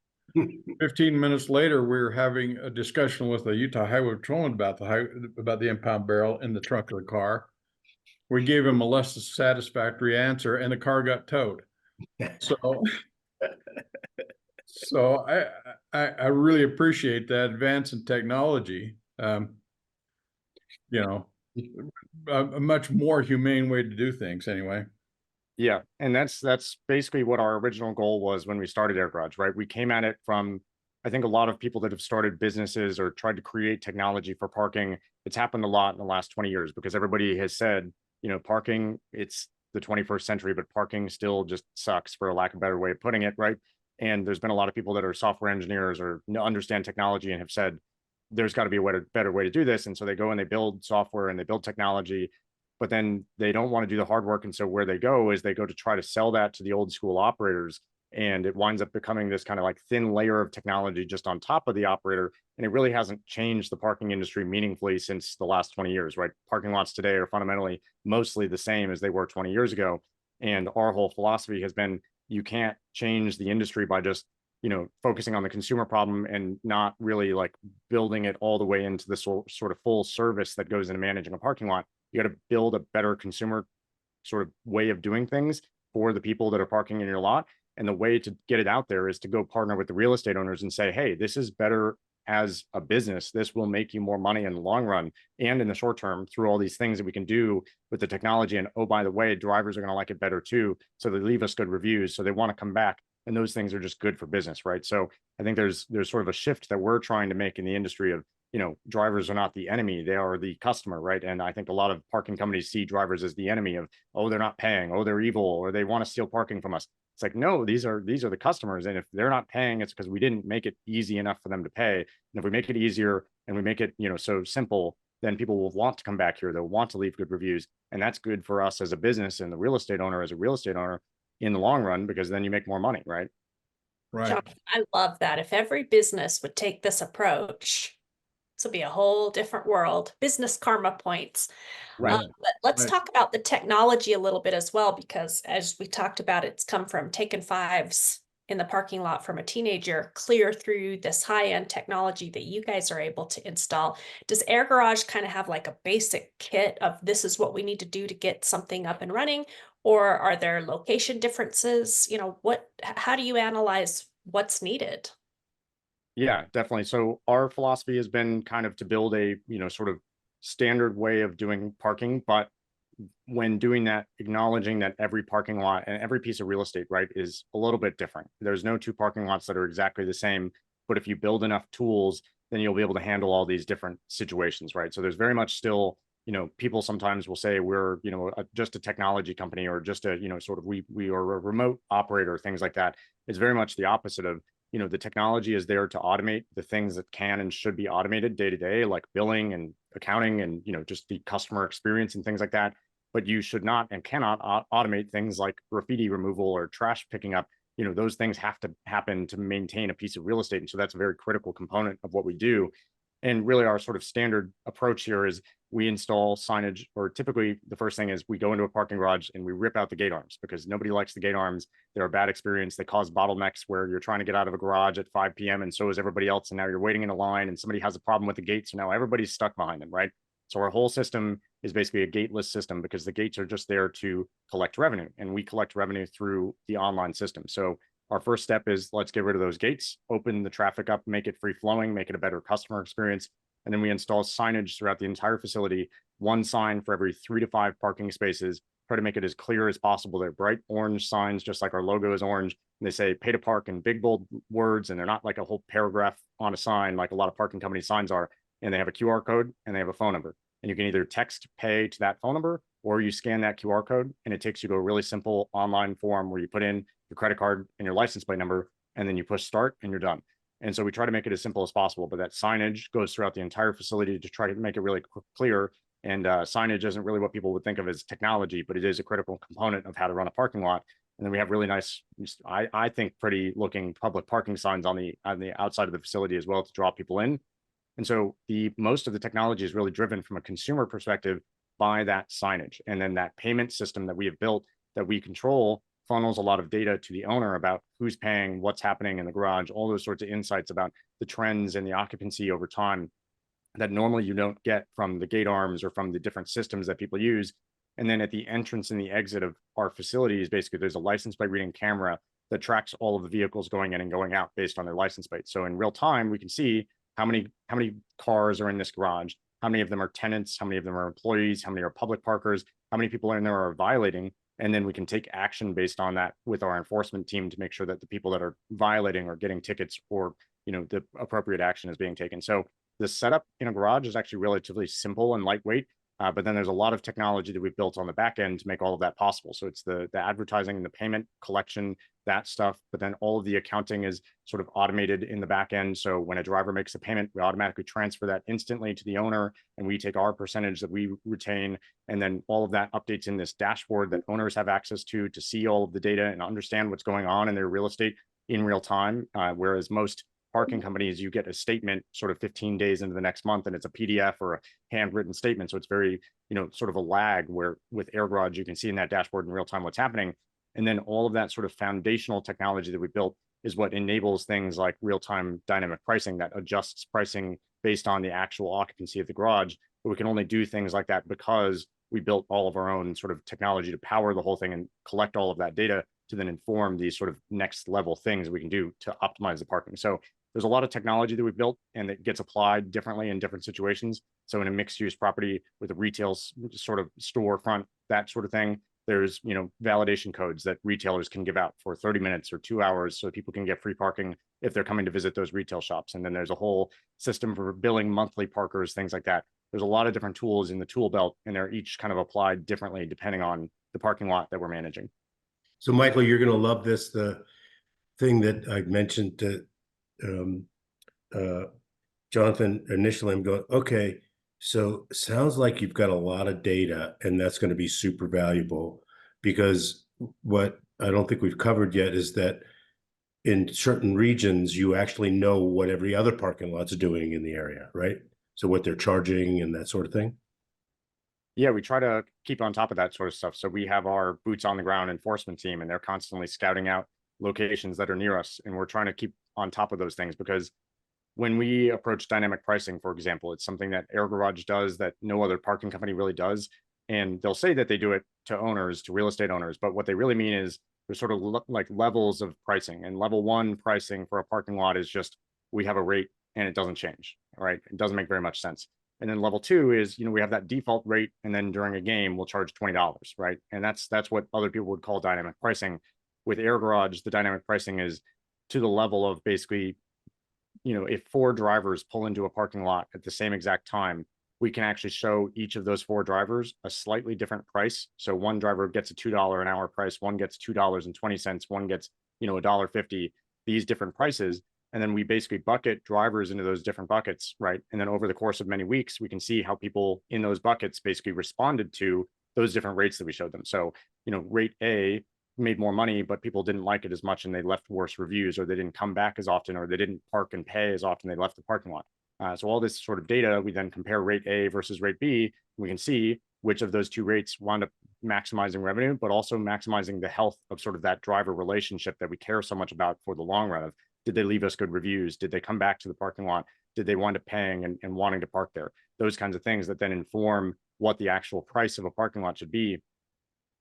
15 minutes later, we were having a discussion with the Utah Highway Patrolman about the impound barrel in the trunk of the car. We gave him a less satisfactory answer, and the car got towed. So I really appreciate that advance in technology. You know, a much more humane way to do things anyway. Yeah, and that's basically what our original goal was when we started AirGarage, right? We came at it from, I think a lot of people that have started businesses or tried to create technology for parking, it's happened a lot in the last 20 years because everybody has said, you know, parking, it's the 21st century, but parking still just sucks, for a lack of a better way of putting it, right? And there's been a lot of people that are software engineers or understand technology and have said, there's got to be a better way to do this. And so they go and they build software and they build technology, but then they don't want to do the hard work. And so where they go is they go to try to sell that to the old school operators. And it winds up becoming this kind of like thin layer of technology just on top of the operator. And it really hasn't changed the parking industry meaningfully since the last 20 years, right? Parking lots today are fundamentally mostly the same as they were 20 years ago. And our whole philosophy has been, you can't change the industry by just, you know, focusing on the consumer problem and not really like building it all the way into the sort of full service that goes into managing a parking lot. You got to build a better consumer sort of way of doing things for the people that are parking in your lot. And the way to get it out there is to go partner with the real estate owners and say, hey, this is better as a business. This will make you more money in the long run and in the short term through all these things that we can do with the technology. And oh, by the way, drivers are going to like it better too. So they leave us good reviews. So they want to come back. And those things are just good for business, right? So I think there's sort of a shift that we're trying to make in the industry of, you know, drivers are not the enemy, they are the customer, right? And I think a lot of parking companies see drivers as the enemy of, oh, they're not paying, oh, they're evil, or they want to steal parking from us. It's like, no, these are the customers. And if they're not paying, it's because we didn't make it easy enough for them to pay. And if we make it easier and we make it, you know, so simple, then people will want to come back here. They'll want to leave good reviews. And that's good for us as a business and the real estate owner as a real estate owner in the long run, because then you make more money, right? Right. John, I love that. If every business would take this approach, this will be a whole different world. Business karma points. Right. But let's Right. talk about the technology a little bit as well, because as we talked about, it's come from taking fives in the parking lot from a teenager clear through this high-end technology that you guys are able to install. Does AirGarage kind of have like a basic kit of this is what we need to do to get something up and running? Or are there location differences? You know, how do you analyze what's needed? Yeah, definitely. So our philosophy has been kind of to build a, you know, sort of standard way of doing parking, but when doing that, acknowledging that every parking lot and every piece of real estate, right, is a little bit different. There's no two parking lots that are exactly the same, but if you build enough tools, then you'll be able to handle all these different situations, right? So there's very much still, you know, people sometimes will say we're, you know, just a technology company or just a, you know, sort of we are a remote operator, things like that. It's very much the opposite of, you know, the technology is there to automate the things that can and should be automated day to day, like billing and accounting and, you know, just the customer experience and things like that. But you should not and cannot automate things like graffiti removal or trash picking up. You know, those things have to happen to maintain a piece of real estate. And so that's a very critical component of what we do. And really our sort of standard approach here is we install signage, or typically the first thing is we go into a parking garage and we rip out the gate arms because nobody likes the gate arms. They're a bad experience. They cause bottlenecks where you're trying to get out of a garage at 5 p.m. and so is everybody else. And now you're waiting in a line and somebody has a problem with the gate. So now everybody's stuck behind them, right? So our whole system is basically a gateless system because the gates are just there to collect revenue, and we collect revenue through the online system. So our first step is let's get rid of those gates, open the traffic up, make it free flowing, make it a better customer experience. And then we install signage throughout the entire facility, one sign for every 3 to 5 parking spaces, try to make it as clear as possible. They're bright orange signs, just like our logo is orange. And they say pay to park in big, bold words. And they're not like a whole paragraph on a sign like a lot of parking company signs are. And they have a QR code and they have a phone number. And you can either text pay to that phone number or you scan that QR code and it takes you to a really simple online form where you put in your credit card and your license plate number, and then you push start and you're done. And so we try to make it as simple as possible, but that signage goes throughout the entire facility to try to make it really clear. And signage isn't really what people would think of as technology, but it is a critical component of how to run a parking lot. And then we have really nice, I think, pretty looking public parking signs on the outside of the facility as well to draw people in. And so most of the technology is really driven from a consumer perspective by that signage. And then that payment system that we have built that we control funnels a lot of data to the owner about who's paying, what's happening in the garage, all those sorts of insights about the trends and the occupancy over time that normally you don't get from the gate arms or from the different systems that people use. And then at the entrance and the exit of our facilities, basically there's a license plate reading camera that tracks all of the vehicles going in and going out based on their license plate. So in real time, we can see how many cars are in this garage, how many of them are tenants, how many of them are employees, how many are public parkers, how many people in there are violating. And then we can take action based on that with our enforcement team to make sure that the people that are violating are getting tickets or, the appropriate action is being taken. So the setup in a garage is actually relatively simple and lightweight, but then there's a lot of technology that we've built on the back end to make all of that possible. So it's the advertising and the payment collection, that stuff, but then all of the accounting is sort of automated in the back end. So when a driver makes a payment, we automatically transfer that instantly to the owner, and we take our percentage that we retain. And then all of that updates in this dashboard that owners have access to see all of the data and understand what's going on in their real estate in real time. Whereas most parking companies, you get a statement sort of 15 days into the next month, and it's a PDF or a handwritten statement. So it's very, sort of a lag, where with AirGarage, you can see in that dashboard in real time what's happening. And then all of that sort of foundational technology that we built is what enables things like real-time dynamic pricing that adjusts pricing based on the actual occupancy of the garage. But we can only do things like that because we built all of our own sort of technology to power the whole thing and collect all of that data to then inform these sort of next level things we can do to optimize the parking. So there's a lot of technology that we've built and that gets applied differently in different situations. So in a mixed use property with a retail sort of storefront, that sort of thing, there's, validation codes that retailers can give out for 30 minutes or 2 hours so people can get free parking if they're coming to visit those retail shops. And then there's a whole system for billing monthly parkers, things like that. There's a lot of different tools in the tool belt, and they're each kind of applied differently depending on the parking lot that we're managing. So Michael, you're going to love this. The thing that I mentioned to Jonathan initially, I'm going, okay, so sounds like you've got a lot of data, and that's going to be super valuable, because what I don't think we've covered yet is that in certain regions, you actually know what every other parking lot's doing in the area, right? So what they're charging and that sort of thing. Yeah, we try to keep on top of that sort of stuff. So we have our boots on the ground enforcement team, and they're constantly scouting out locations that are near us. And we're trying to keep on top of those things, because when we approach dynamic pricing, for example, it's something that AirGarage does that no other parking company really does. And they'll say that they do it to owners, to real estate owners, but what they really mean is there's sort of like levels of pricing. And level one pricing for a parking lot is just, we have a rate and it doesn't change, right? It doesn't make very much sense. And then level two is, we have that default rate, and then during a game, we'll charge $20, right? And that's what other people would call dynamic pricing. With AirGarage, the dynamic pricing is to the level of basically, if 4 drivers pull into a parking lot at the same exact time, we can actually show each of those 4 drivers a slightly different price. So one driver gets a $2 an hour price, one gets $2.20, one gets, $1.50, these different prices. And then we basically bucket drivers into those different buckets, right? And then over the course of many weeks, we can see how people in those buckets basically responded to those different rates that we showed them. So, rate A made more money, but people didn't like it as much and they left worse reviews, or they didn't come back as often, or they didn't park and pay as often, they left the parking lot. So all this sort of data, we then compare rate A versus rate B. We can see which of those 2 rates wound up maximizing revenue, but also maximizing the health of sort of that driver relationship that we care so much about for the long run. Of, did they leave us good reviews? Did they come back to the parking lot? Did they wind up paying and wanting to park there? Those kinds of things that then inform what the actual price of a parking lot should be.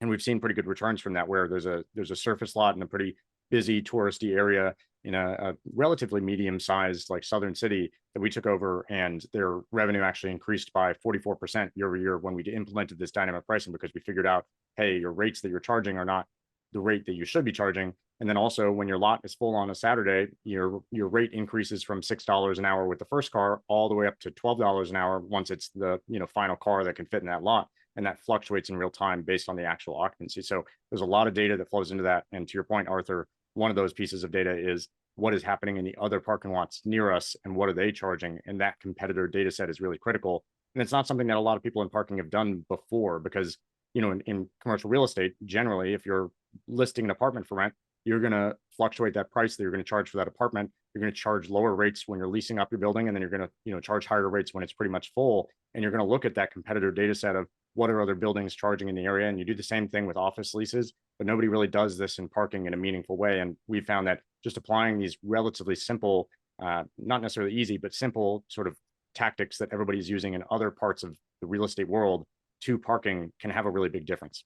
And we've seen pretty good returns from that, where there's a surface lot in a pretty busy touristy area in a relatively medium-sized like southern city that we took over, and their revenue actually increased by 44% year over year when we implemented this dynamic pricing, because we figured out, hey, your rates that you're charging are not the rate that you should be charging. And then also, when your lot is full on a Saturday, your rate increases from $6 an hour with the first car all the way up to $12 an hour once it's the final car that can fit in that lot. And that fluctuates in real time based on the actual occupancy. So there's a lot of data that flows into that. And to your point, Arthur, one of those pieces of data is what is happening in the other parking lots near us and what are they charging? And that competitor data set is really critical. And it's not something that a lot of people in parking have done before, because, in commercial real estate, generally, if you're listing an apartment for rent, you're going to fluctuate that price that you're going to charge for that apartment. You're going to charge lower rates when you're leasing up your building, and then you're going to, charge higher rates when it's pretty much full. And you're going to look at that competitor data set of what are other buildings charging in the area. And you do the same thing with office leases, but nobody really does this in parking in a meaningful way. And we found that just applying these relatively simple, not necessarily easy, but simple sort of tactics that everybody's using in other parts of the real estate world to parking can have a really big difference.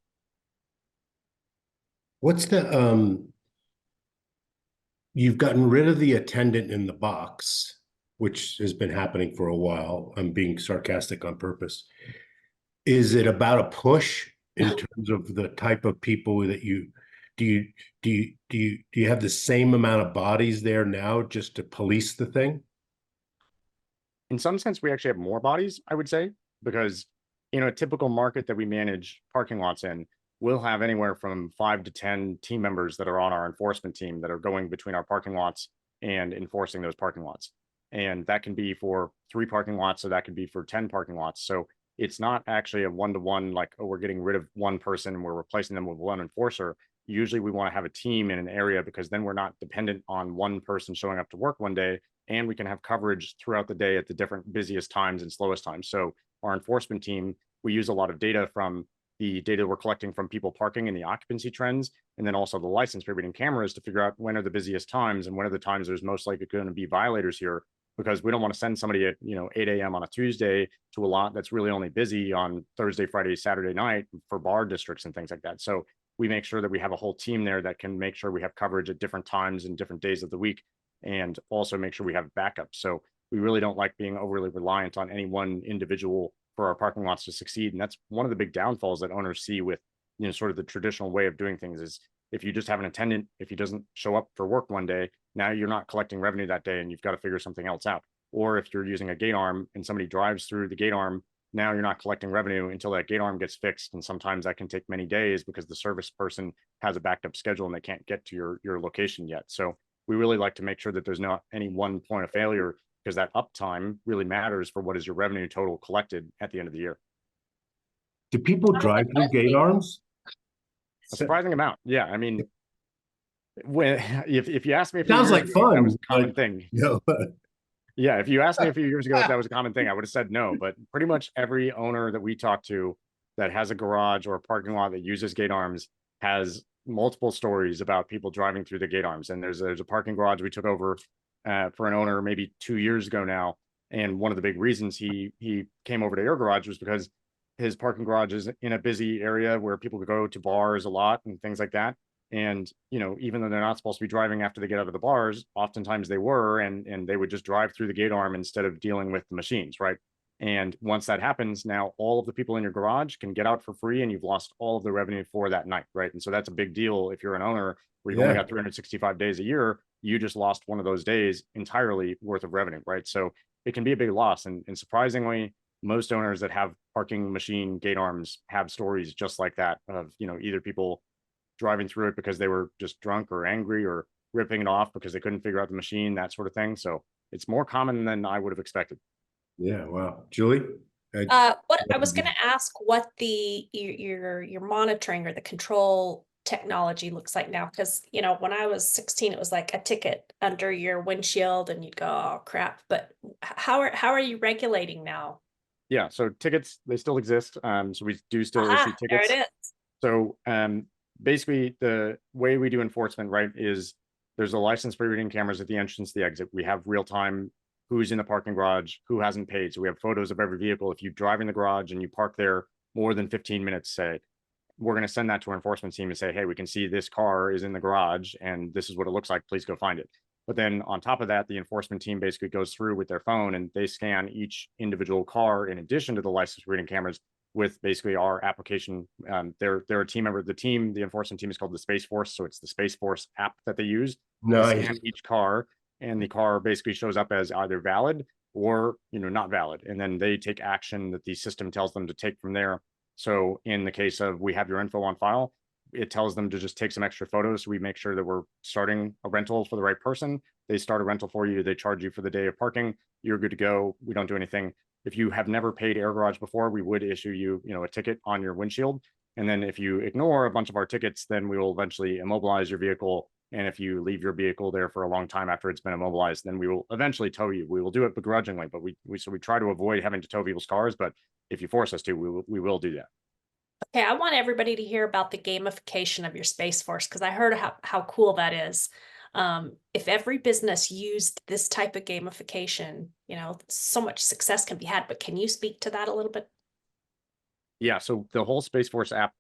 What's you've gotten rid of the attendant in the box, which has been happening for a while. I'm being sarcastic on purpose. Is it about a push in terms of the type of people that do you have the same amount of bodies there now just to police the thing? In some sense, we actually have more bodies, I would say, because in a typical market that we manage parking lots in, we'll have anywhere from 5 to 10 team members that are on our enforcement team that are going between our parking lots and enforcing those parking lots. And that can be for 3 parking lots, or that could be for 10 parking lots. So it's not actually a one-to-one, like, oh, we're getting rid of one person and we're replacing them with one enforcer. Usually we want to have a team in an area, because then we're not dependent on one person showing up to work one day, and we can have coverage throughout the day at the different busiest times and slowest times. So our enforcement team, we use a lot of data from the data we're collecting from people parking and the occupancy trends, and then also the license plate reading cameras to figure out when are the busiest times and when are the times there's most likely going to be violators here, because we don't want to send somebody at 8 a.m. on a Tuesday to a lot that's really only busy on Thursday, Friday, Saturday night for bar districts and things like that. So we make sure that we have a whole team there that can make sure we have coverage at different times and different days of the week, and also make sure we have backup. So we really don't like being overly reliant on any one individual for our parking lots to succeed. And that's one of the big downfalls that owners see with, sort of the traditional way of doing things is, if you just have an attendant, if he doesn't show up for work one day, now you're not collecting revenue that day and you've got to figure something else out. Or if you're using a gate arm and somebody drives through the gate arm, now you're not collecting revenue until that gate arm gets fixed. And sometimes that can take many days because the service person has a backed up schedule and they can't get to your location yet. So we really like to make sure that there's not any one point of failure, because that uptime really matters for what is your revenue total collected at the end of the year. Do people drive through gate arms? A surprising amount. Yeah. I mean, if you ask me, Sounds like fun. That was a common thing. No. Yeah. If you asked me a few years ago if that was a common thing, I would have said no. But pretty much every owner that we talk to that has a garage or a parking lot that uses gate arms has multiple stories about people driving through the gate arms. And there's a parking garage we took over for an owner maybe 2 years ago now. And one of the big reasons he came over to AirGarage was because his parking garage is in a busy area where people go to bars a lot and things like that. And, even though they're not supposed to be driving after they get out of the bars, oftentimes they were, and they would just drive through the gate arm instead of dealing with the machines, right? And once that happens, now all of the people in your garage can get out for free, and you've lost all of the revenue for that night, right? And so that's a big deal if you're an owner where you've only got 365 days a year. You just lost one of those days entirely worth of revenue, right? So it can be a big loss. And surprisingly, most owners that have parking machine gate arms have stories just like that of, either people driving through it because they were just drunk or angry, or ripping it off because they couldn't figure out the machine, that sort of thing. So it's more common than I would have expected. Yeah. Wow. Julie? What I was going to ask what your monitoring or the control technology looks like now, because when I was 16 it was like a ticket under your windshield and you'd go, oh crap. But how are you regulating now? Yeah, so tickets, they still exist. So we do still issue tickets. There it is. So basically the way we do enforcement, right, is there's a license plate reading cameras at the entrance, the exit. We have real time who's in the parking garage, who hasn't paid. So we have photos of every vehicle. If you drive in the garage and you park there more than 15 minutes, say, we're going to send that to our enforcement team and say, hey, we can see this car is in the garage and this is what it looks like. Please go find it. But then on top of that, the enforcement team basically goes through with their phone and they scan each individual car in addition to the license reading cameras with basically our application. They're a team member. The enforcement team is called the Space Force. So it's the Space Force app that they use. Nice. They scan each car, and the car basically shows up as either valid or not valid. And then they take action that the system tells them to take from there. So in the case of we have your info on file, it tells them to just take some extra photos. So we make sure that we're starting a rental for the right person. They start a rental for you. They charge you for the day of parking. You're good to go. We don't do anything. If you have never paid AirGarage before, we would issue you, a ticket on your windshield. And then if you ignore a bunch of our tickets, then we will eventually immobilize your vehicle, And if you leave your vehicle there for a long time after it's been immobilized, then we will eventually tow you. We will do it begrudgingly, but we try to avoid having to tow people's cars. But if you force us to, we will do that. Okay, I want everybody to hear about the gamification of your Space Force because I heard how cool that is. If every business used this type of gamification, so much success can be had. But can you speak to that a little bit? Yeah, so the whole Space Force app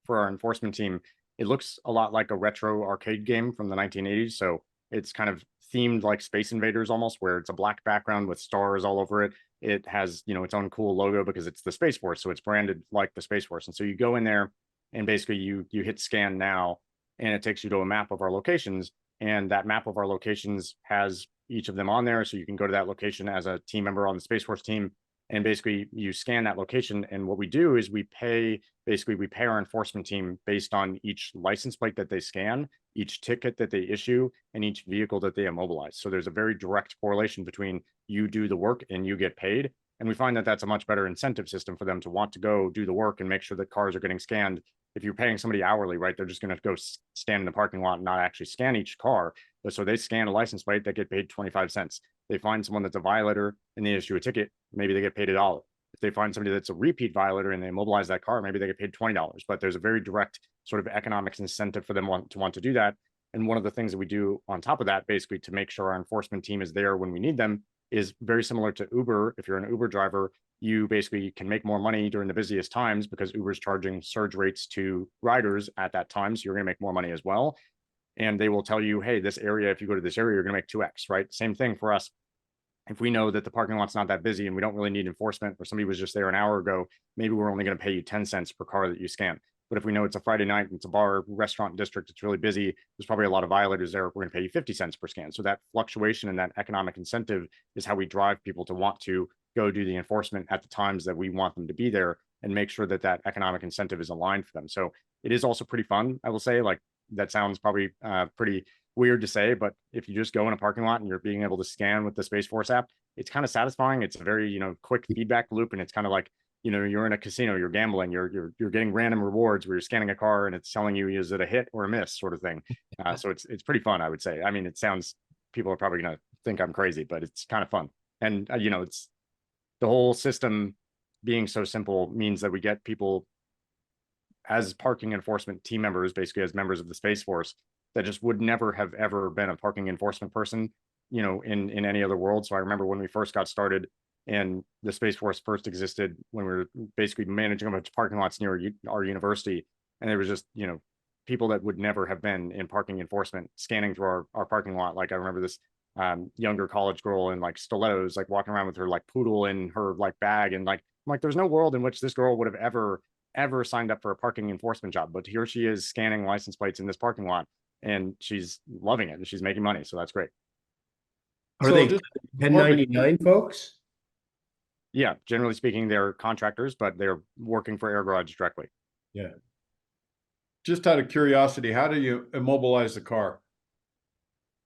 for our enforcement team, it looks a lot like a retro arcade game from the 1980s. So it's kind of themed like Space Invaders almost, where it's a black background with stars all over it. It has, its own cool logo because it's the Space Force. So it's branded like the Space Force. And so you go in there and basically you hit scan now, and it takes you to a map of our locations. And that map of our locations has each of them on there. So you can go to that location as a team member on the Space Force team. And basically you scan that location. And what we do is we pay our enforcement team based on each license plate that they scan, each ticket that they issue, and each vehicle that they immobilize. So there's a very direct correlation between you do the work and you get paid. And we find that that's a much better incentive system for them to want to go do the work and make sure that cars are getting scanned. If you're paying somebody hourly, right, they're just going to go stand in the parking lot and not actually scan each car. But so they scan a license plate, they get paid 25 cents. They find someone that's a violator and they issue a ticket, maybe they get paid $1. If they find somebody that's a repeat violator and they immobilize that car, maybe they get paid $20. But there's a very direct sort of economics incentive for them to want to do that. And one of the things that we do on top of that, basically to make sure our enforcement team is there when we need them, is very similar to Uber. If you're an Uber driver, you basically can make more money during the busiest times because Uber's charging surge rates to riders at that time. So you're going to make more money as well. And they will tell you, hey, this area, if you go to this area, you're going to make 2x, right? Same thing for us. If we know that the parking lot's not that busy and we don't really need enforcement, or somebody was just there an hour ago, maybe we're only going to pay you 10 cents per car that you scan. But if we know it's a Friday night, and it's a bar, restaurant district, it's really busy, there's probably a lot of violators there, we're going to pay you 50 cents per scan. So that fluctuation and that economic incentive is how we drive people to want to go do the enforcement at the times that we want them to be there, and make sure that that economic incentive is aligned for them. So it is also pretty fun, I will say. Like, that sounds probably pretty weird to say, but if you just go in a parking lot and you're being able to scan with the Space Force app, it's kind of satisfying. It's a very, quick feedback loop. And it's kind of like, you're in a casino, you're gambling, you're getting random rewards where you're scanning a car and it's telling you, is it a hit or a miss sort of thing. So it's pretty fun, I would say. I mean, people are probably going to think I'm crazy, but it's kind of fun. And, it's the whole system being so simple means that we get people as parking enforcement team members, basically as members of the Space Force, that just would never have ever been a parking enforcement person, in any other world. So I remember when we first got started and the Space Force first existed, when we were basically managing a bunch of parking lots near our university, and there was just, people that would never have been in parking enforcement scanning through our parking lot. Like, I remember this younger college girl in like stilettos, like walking around with her like poodle in her like bag, and like, I'm like, there's no world in which this girl would have ever signed up for a parking enforcement job, but here she is scanning license plates in this parking lot, and she's loving it and she's making money. So that's great. Are they 1099 folks? Yeah, generally speaking, they're contractors, but they're working for AirGarage directly. Yeah. Just out of curiosity, how do you immobilize the car?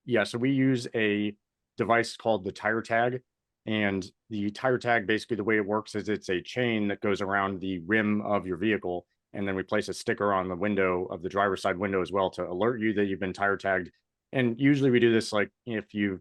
Yeah, so we use a device called the tire tag. And the tire tag, basically the way it works is it's a chain that goes around the rim of your vehicle. And then we place a sticker on the window of the driver's side window as well to alert you that you've been tire tagged. And usually we do this, like, if you've,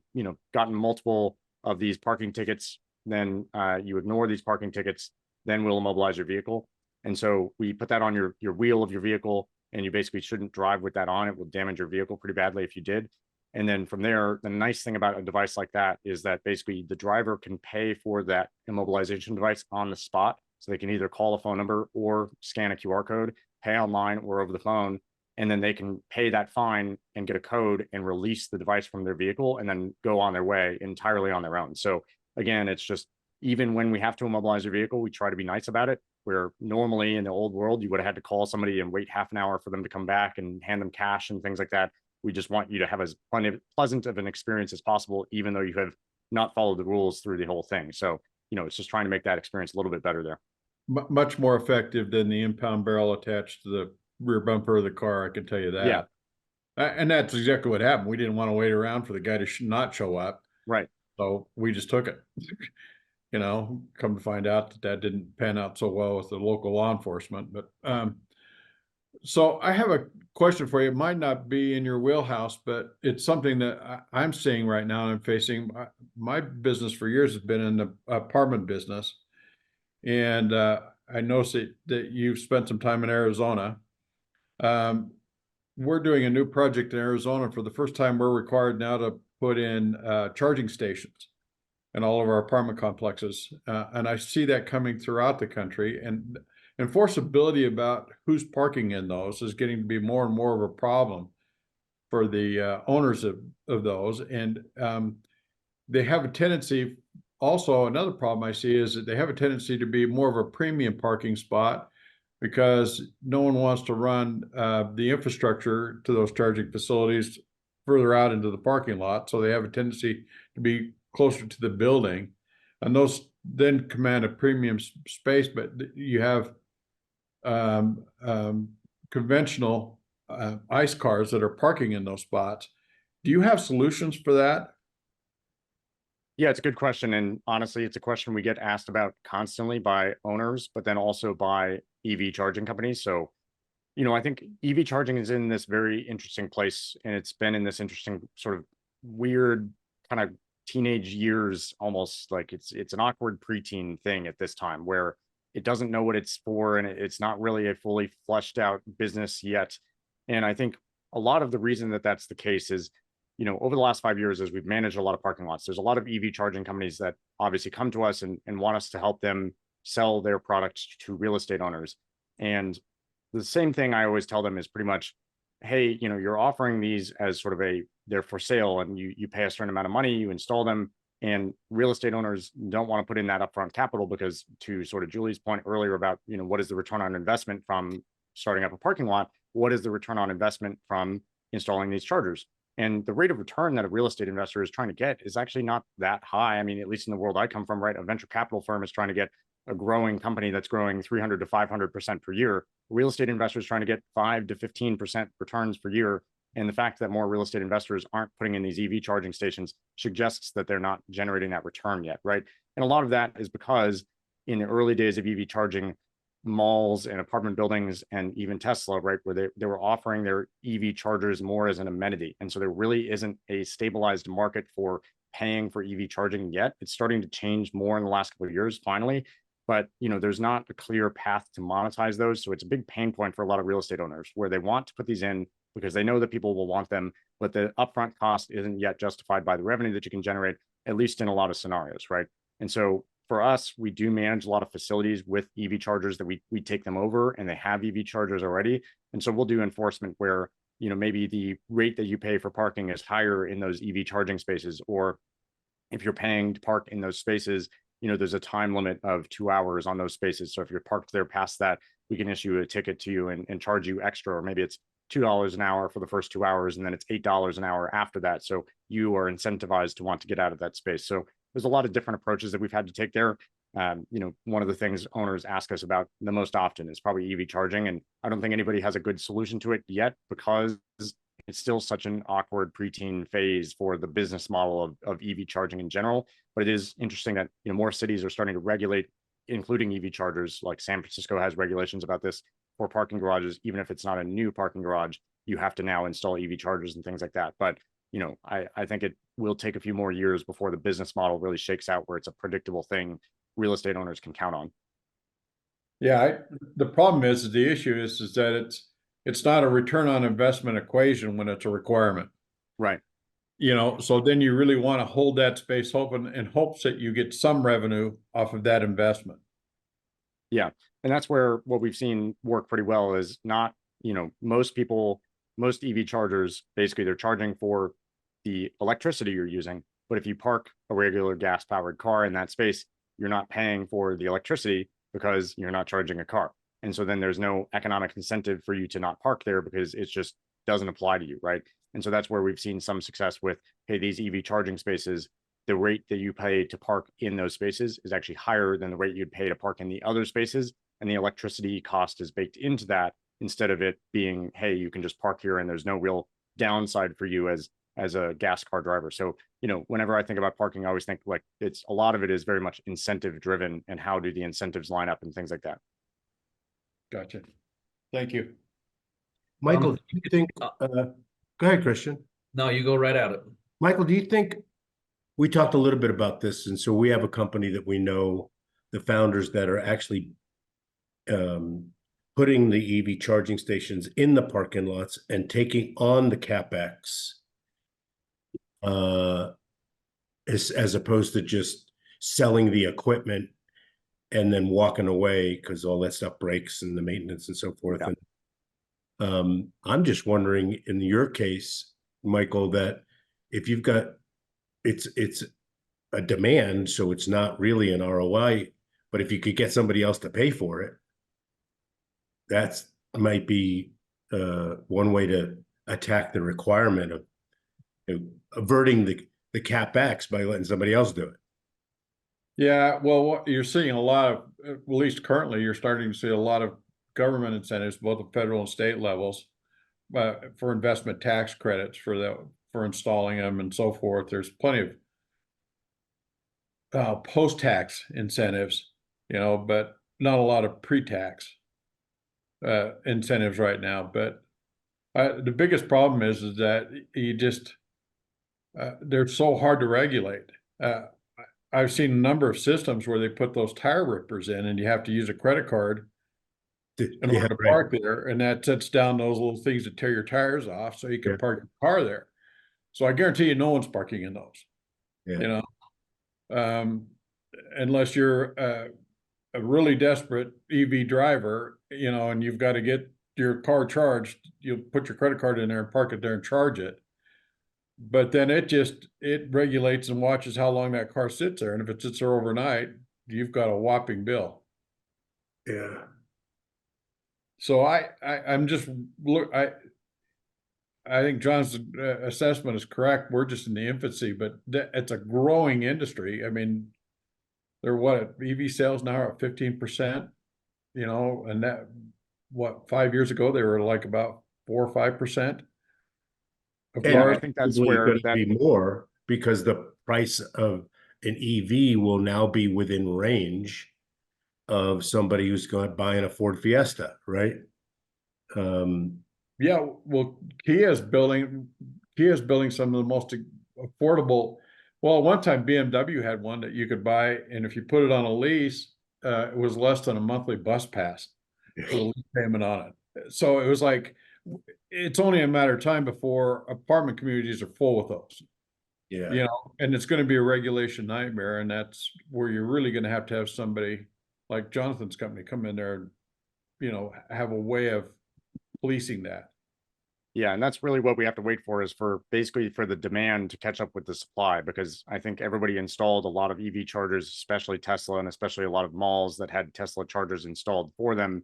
gotten multiple of these parking tickets, then you ignore these parking tickets, then we'll immobilize your vehicle. And so we put that on your wheel of your vehicle, and you basically shouldn't drive with that on. It will damage your vehicle pretty badly if you did. And then from there, the nice thing about a device like that is that basically the driver can pay for that immobilization device on the spot. So they can either call a phone number or scan a QR code, pay online or over the phone, and then they can pay that fine and get a code and release the device from their vehicle and then go on their way entirely on their own. So again, it's just, even when we have to immobilize your vehicle, we try to be nice about it, where normally in the old world, you would have had to call somebody and wait half an hour for them to come back and hand them cash and things like that. We just want you to have as pleasant of an experience as possible, even though you have not followed the rules through the whole thing. So, it's just trying to make that experience a little bit better there. Much more effective than the impound barrel attached to the rear bumper of the car, I can tell you that. Yeah. And that's exactly what happened. We didn't want to wait around for the guy to not show up. Right. So we just took it. Come to find out that didn't pan out so well with the local law enforcement. But So I have a question for you. It might not be in your wheelhouse, but it's something that I'm seeing right now and I'm facing. My business for years has been in the apartment business. And I noticed that you've spent some time in Arizona. We're doing a new project in Arizona. For the first time, we're required now to put in charging stations in all of our apartment complexes. And I see that coming throughout the country. And enforceability about who's parking in those is getting to be more and more of a problem for the owners of those. And they have a tendency, also another problem I see is that they have a tendency to be more of a premium parking spot because no one wants to run the infrastructure to those charging facilities further out into the parking lot. So they have a tendency to be closer to the building, and those then command a premium space, but you have conventional ICE cars that are parking in those spots. Do you have solutions for that? Yeah, it's a good question. And honestly, it's a question we get asked about constantly by owners, but then also by EV charging companies. So, I think EV charging is in this very interesting place, and it's been in this interesting sort of weird kind of teenage years, almost like it's an awkward preteen thing at this time where it doesn't know what it's for, and it's not really a fully fleshed out business yet. And I think a lot of the reason that that's the case is, over the last 5 years, as we've managed a lot of parking lots, there's a lot of EV charging companies that obviously come to us and want us to help them sell their products to real estate owners. And the same thing I always tell them is pretty much, hey, you're offering these as sort of they're for sale, and you pay a certain amount of money, you install them, and real estate owners don't want to put in that upfront capital because, to sort of Julie's point earlier about, what is the return on investment from starting up a parking lot? What is the return on investment from installing these chargers? And the rate of return that a real estate investor is trying to get is actually not that high. I mean, at least in the world I come from, right? A venture capital firm is trying to get a growing company that's growing 300 to 500% per year. A real estate investor is trying to get 5 to 15% returns per year. And the fact that more real estate investors aren't putting in these EV charging stations suggests that they're not generating that return yet, right? And a lot of that is because in the early days of EV charging, malls and apartment buildings and even Tesla, right, where they were offering their EV chargers more as an amenity. And so there really isn't a stabilized market for paying for EV charging yet. It's starting to change more in the last couple of years, finally. But there's not a clear path to monetize those. So it's a big pain point for a lot of real estate owners where they want to put these in because they know that people will want them, but the upfront cost isn't yet justified by the revenue that you can generate, at least in a lot of scenarios, right? And so for us, we do manage a lot of facilities with EV chargers that we take them over, and they have EV chargers already. And so we'll do enforcement where, maybe the rate that you pay for parking is higher in those EV charging spaces, or if you're paying to park in those spaces, there's a time limit of 2 hours on those spaces. So if you're parked there past that, we can issue a ticket to you and charge you extra, or maybe it's $2 an hour for the first 2 hours, and then it's $8 an hour after that. So you are incentivized to want to get out of that space. So there's a lot of different approaches that we've had to take there. One of the things owners ask us about the most often is probably EV charging. And I don't think anybody has a good solution to it yet because it's still such an awkward preteen phase for the business model of EV charging in general. But it is interesting that, more cities are starting to regulate, including EV chargers. Like San Francisco has regulations about this for parking garages. Even if it's not a new parking garage, you have to now install EV chargers and things like that. But I think it will take a few more years before the business model really shakes out where it's a predictable thing real estate owners can count on. Yeah, the problem is the issue is that it's not a return on investment equation when it's a requirement. Right. So then you really want to hold that space open in hopes that you get some revenue off of that investment. Yeah. And that's where what we've seen work pretty well is not, most EV chargers, basically they're charging for the electricity you're using. But if you park a regular gas powered car in that space, you're not paying for the electricity because you're not charging a car. And so then there's no economic incentive for you to not park there because it just doesn't apply to you, right? And so that's where we've seen some success with, hey, these EV charging spaces, the rate that you pay to park in those spaces is actually higher than the rate you'd pay to park in the other spaces. And the electricity cost is baked into that instead of it being, hey, you can just park here and there's no real downside for you as a gas car driver. So, whenever I think about parking, I always think like a lot of it is very much incentive driven, and how do the incentives line up and things like that. Gotcha. Thank you. Michael, do you think, go ahead, Christian. No, you go right at it. Michael, do you think, we talked a little bit about this, and so we have a company that we know, the founders that are actually putting the EV charging stations in the parking lots and taking on the CapEx, as opposed to just selling the equipment and then walking away because all that stuff breaks and the maintenance and so forth. Yeah. And I'm just wondering, in your case, Michael, that if you've got, it's a demand, so it's not really an ROI, but if you could get somebody else to pay for it, that's might be one way to attack the requirement of averting the CapEx by letting somebody else do it. Yeah, well, what you're seeing a lot of, at least currently, you're starting to see a lot of government incentives, both at federal and state levels, for investment tax credits for installing them and so forth. There's plenty of post-tax incentives, but not a lot of pre-tax incentives right now. But the biggest problem is that you just they're so hard to regulate. I've seen a number of systems where they put those tire rippers in, and you have to use a credit card in order to park there, and that sets down those little things that tear your tires off, so you can park your car there. So I guarantee you, no one's parking in those. Unless you're a really desperate EV driver, and you've got to get your car charged, you'll put your credit card in there and park it there and charge it. But then it regulates and watches how long that car sits there. And if it sits there overnight, you've got a whopping bill. Yeah. So I think John's assessment is correct. We're just in the infancy, but it's a growing industry. I mean, they're EV sales now are at 15%, and that, 5 years ago, they were like about 4 or 5%. And I think that's where that be more, because the price of an EV will now be within range of somebody who's buying a Ford Fiesta, right? Yeah, well, Kia's building some of the most affordable. Well, one time BMW had one that you could buy, and if you put it on a lease, it was less than a monthly bus pass for the lease payment on it. So it was like, it's only a matter of time before apartment communities are full with those. Yeah. And it's going to be a regulation nightmare, and that's where you're really going to have somebody like Jonathan's company come in there and, have a way of policing that. Yeah, and that's really what we have to wait for, is for basically for the demand to catch up with the supply, because I think everybody installed a lot of EV chargers, especially Tesla, and especially a lot of malls that had Tesla chargers installed for them.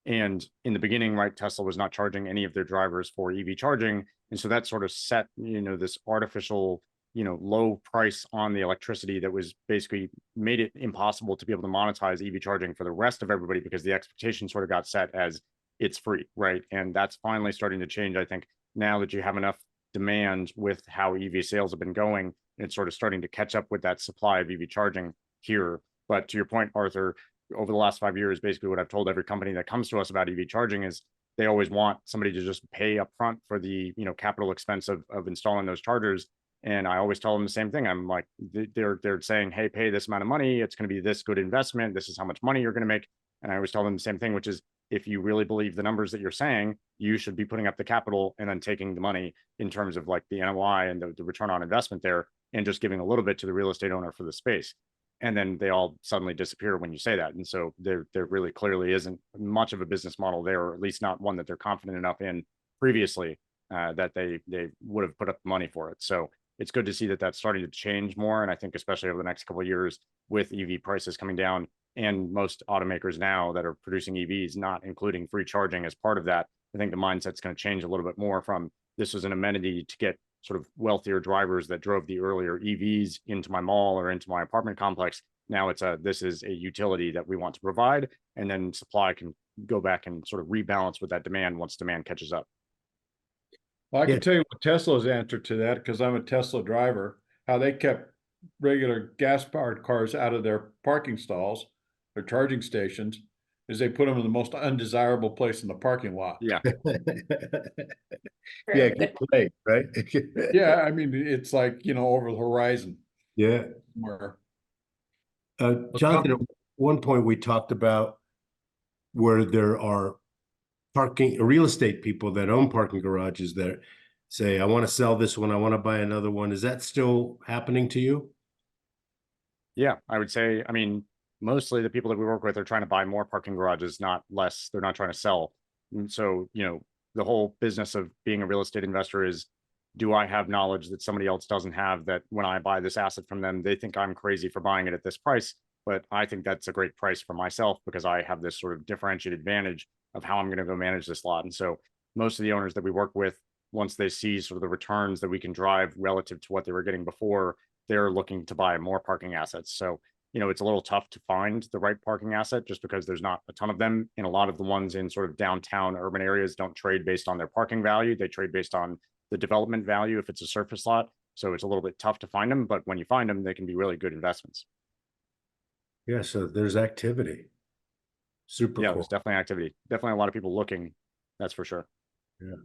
And in the beginning, right, Tesla was not charging any of their drivers for EV charging. And so that sort of set, this artificial, low price on the electricity that was basically made it impossible to be able to monetize EV charging for the rest of everybody, because the expectation sort of got set as it's free, right? And that's finally starting to change, I think, now that you have enough demand with how EV sales have been going, and it's sort of starting to catch up with that supply of EV charging here. But to your point, Arthur, over the last 5 years, basically what I've told every company that comes to us about EV charging is they always want somebody to just pay upfront for the capital expense of installing those chargers. And I always tell them the same thing. I'm like, they're saying, hey, pay this amount of money, it's going to be this good investment, this is how much money you're going to make. And I always tell them the same thing, which is, if you really believe the numbers that you're saying, you should be putting up the capital and then taking the money in terms of like the NOI and the return on investment there, and just giving a little bit to the real estate owner for the space. And then they all suddenly disappear when you say that. And so there really clearly isn't much of a business model there, or at least not one that they're confident enough in previously that they would have put up money for it. So it's good to see that that's starting to change more. And I think especially over the next couple of years, with EV prices coming down, and most automakers now that are producing EVs not including free charging as part of that, I think the mindset's going to change a little bit more from, this was an amenity to get sort of wealthier drivers that drove the earlier EVs into my mall or into my apartment complex. Now this is a utility that we want to provide, and then supply can go back and sort of rebalance with that demand once demand catches up. Well, I can tell you what Tesla's answer to that, because I'm a Tesla driver, how they kept regular gas-powered cars out of their parking stalls, their charging stations, is they put them in the most undesirable place in the parking lot. Yeah. Yeah, Very good good. play, right? Yeah, I mean, it's like, over the horizon Yeah. where, Jonathan, at one point we talked about where there are real estate people that own parking garages that say, I want to sell this one, I want to buy another one. Is that still happening to you? Yeah, I would say, I mean, mostly the people that we work with are trying to buy more parking garages, not less. They're not trying to sell. And so, the whole business of being a real estate investor is, do I have knowledge that somebody else doesn't have, that when I buy this asset from them, they think I'm crazy for buying it at this price, but I think that's a great price for myself because I have this sort of differentiated advantage of how I'm going to go manage this lot. And so most of the owners that we work with, once they see sort of the returns that we can drive relative to what they were getting before, they're looking to buy more parking assets. So, it's a little tough to find the right parking asset just because there's not a ton of them. And a lot of the ones in sort of downtown urban areas don't trade based on their parking value. They trade based on the development value if it's a surface lot. So it's a little bit tough to find them, but when you find them, they can be really good investments. Yeah, so there's activity. Super Yeah, cool. there's definitely activity. Definitely a lot of people looking. That's for sure. Yeah.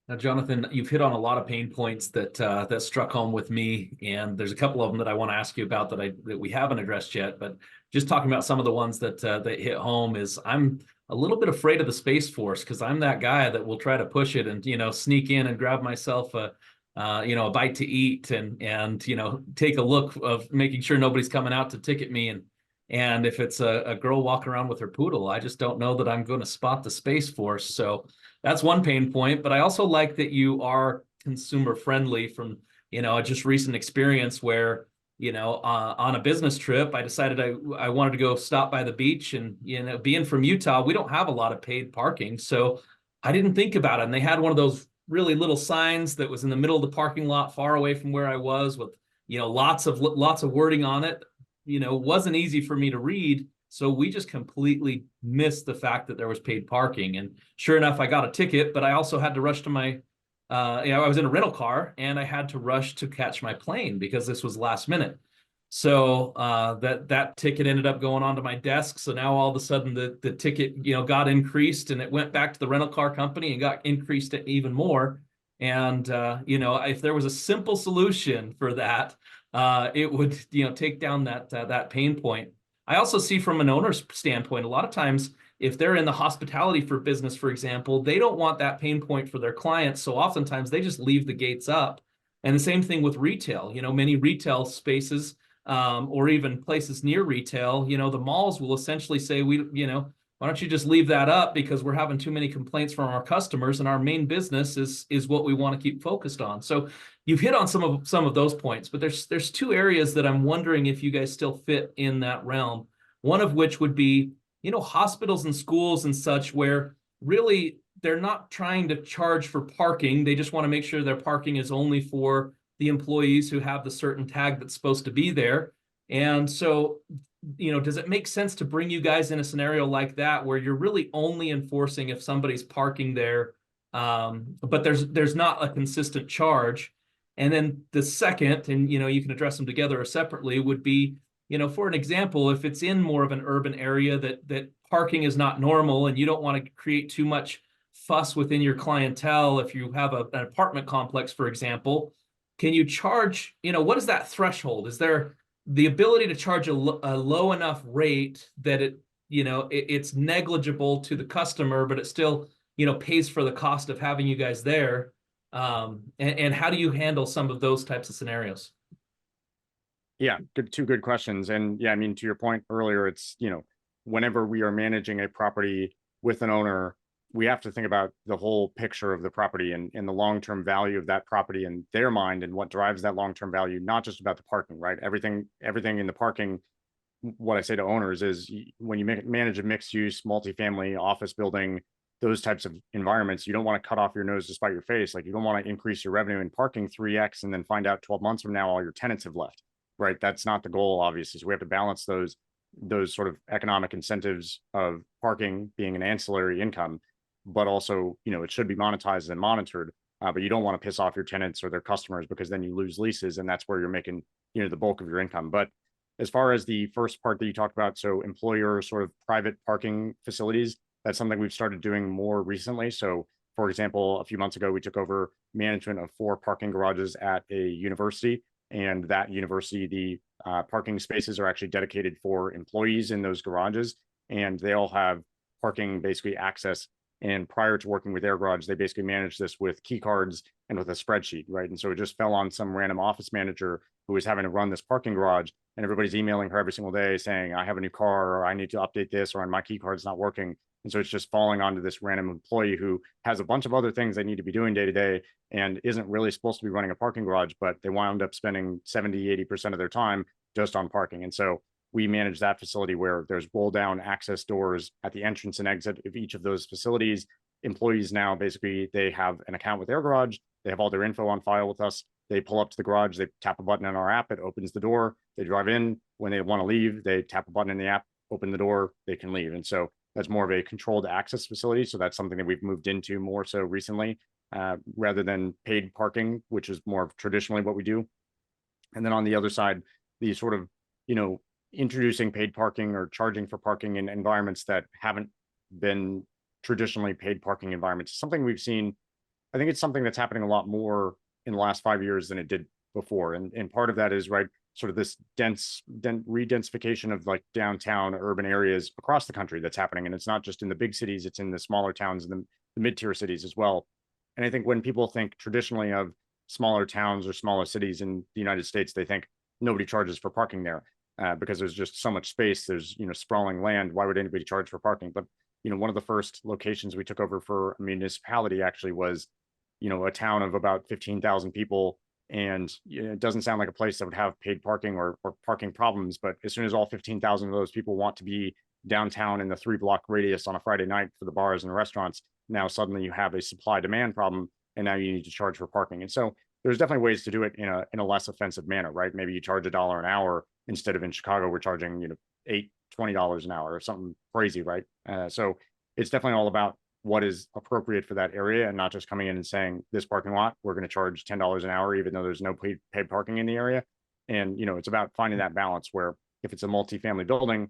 Now, Jonathan, you've hit on a lot of pain points that struck home with me, and there's a couple of them that I want to ask you about that we haven't addressed yet. But just talking about some of the ones that hit home is I'm a little bit afraid of the Space Force because I'm that guy that will try to push it and sneak in and grab myself a bite to eat and take a look of making sure nobody's coming out to ticket me and if it's a girl walking around with her poodle, I just don't know that I'm going to spot the Space Force. So that's one pain point, but I also like that you are consumer friendly from, a just recent experience where, on a business trip, I decided I wanted to go stop by the beach and, being from Utah, we don't have a lot of paid parking. So I didn't think about it. And they had one of those really little signs that was in the middle of the parking lot, far away from where I was with, lots of wording on it, wasn't easy for me to read. So we just completely missed the fact that there was paid parking. And sure enough, I got a ticket, but I also had to rush to my, I was in a rental car and I had to rush to catch my plane because this was last minute. So that ticket ended up going onto my desk. So now all of a sudden the ticket, got increased and it went back to the rental car company and got increased even more. And, if there was a simple solution for that, it would, take down that pain point. I also see from an owner's standpoint, a lot of times if they're in the hospitality for business, for example, they don't want that pain point for their clients. So oftentimes they just leave the gates up. And the same thing with retail, many retail spaces or even places near retail, the malls will essentially say, why don't you just leave that up because we're having too many complaints from our customers and our main business is what we want to keep focused on. So you've hit on some of those points, but there's two areas that I'm wondering if you guys still fit in that realm. One of which would be, hospitals and schools and such where really they're not trying to charge for parking. They just want to make sure their parking is only for the employees who have the certain tag that's supposed to be there. And so does it make sense to bring you guys in a scenario like that where you're really only enforcing if somebody's parking there, but there's not a consistent charge? And then the second, and you can address them together or separately, would be, for an example, if it's in more of an urban area that parking is not normal and you don't want to create too much fuss within your clientele, if you have an apartment complex, for example, can you charge, what is that threshold? Is there the ability to charge a low enough rate that it's negligible to the customer, but it still, pays for the cost of having you guys there? And how do you handle some of those types of scenarios? Yeah, two good questions. And yeah, I mean, to your point earlier, it's, whenever we are managing a property with an owner, we have to think about the whole picture of the property and the long-term value of that property in their mind and what drives that long-term value, not just about the parking, right? Everything in the parking, what I say to owners is when you manage a mixed use, multifamily office building, those types of environments, you don't want to cut off your nose to spite your face. Like you don't want to increase your revenue in parking 3x and then find out 12 months from now, all your tenants have left, right? That's not the goal, obviously. So we have to balance those sort of economic incentives of parking being an ancillary income, but also, it should be monetized and monitored, but you don't want to piss off your tenants or their customers because then you lose leases and that's where you're making, the bulk of your income. But As far as the first part that you talked about, so employer sort of private parking facilities, that's something we've started doing more recently. So for example, a few months ago, we took over management of 4 parking garages at a university, and that university, the parking spaces are actually dedicated for employees in those garages, and they all have parking basically access. And prior to working with AirGarage, they basically managed this with key cards and with a spreadsheet, right? And so it just fell on some random office manager who was having to run this parking garage, and everybody's emailing her every single day saying, I have a new car, or I need to update this, or my key card's not working. And so it's just falling onto this random employee who has a bunch of other things they need to be doing day to day and isn't really supposed to be running a parking garage, but they wound up spending 70–80% of their time just on parking. And so we manage that facility where there's roll down access doors at the entrance and exit of each of those facilities. Employees now, basically, they have an account with AirGarage. They have all their info on file with us. They pull up to the garage, they tap a button on our app, it opens the door, they drive in. When they want to leave, they tap a button in the app, open the door, they can leave. And so that's more of a controlled access facility. So that's something that we've moved into more so recently, rather than paid parking, which is more of traditionally what we do. And then on the other side, the sort of, introducing paid parking or charging for parking in environments that haven't been traditionally paid parking environments, something we've seen. I think it's something that's happening a lot more in the last 5 years than it did before. And part of that is, right, sort of this re-densification of like downtown urban areas across the country that's happening. And it's not just in the big cities, it's in the smaller towns and the mid-tier cities as well. And I think when people think traditionally of smaller towns or smaller cities in the United States, they think nobody charges for parking there. Because there's just so much space, there's sprawling land. Why would anybody charge for parking? But one of the first locations we took over for a municipality actually was a town of about 15,000 people, and it doesn't sound like a place that would have paid parking or parking problems. But as soon as all 15,000 of those people want to be downtown in the 3-block radius on a Friday night for the bars and restaurants, now suddenly you have a supply demand problem, and now you need to charge for parking. And so there's definitely ways to do it in a less offensive manner, right? Maybe you charge $1 an hour instead of in Chicago, we're charging, $20 an hour or something crazy, right? So it's definitely all about what is appropriate for that area, and not just coming in and saying, this parking lot, we're going to charge $10 an hour, even though there's no paid parking in the area. And, it's about finding that balance where if it's a multifamily building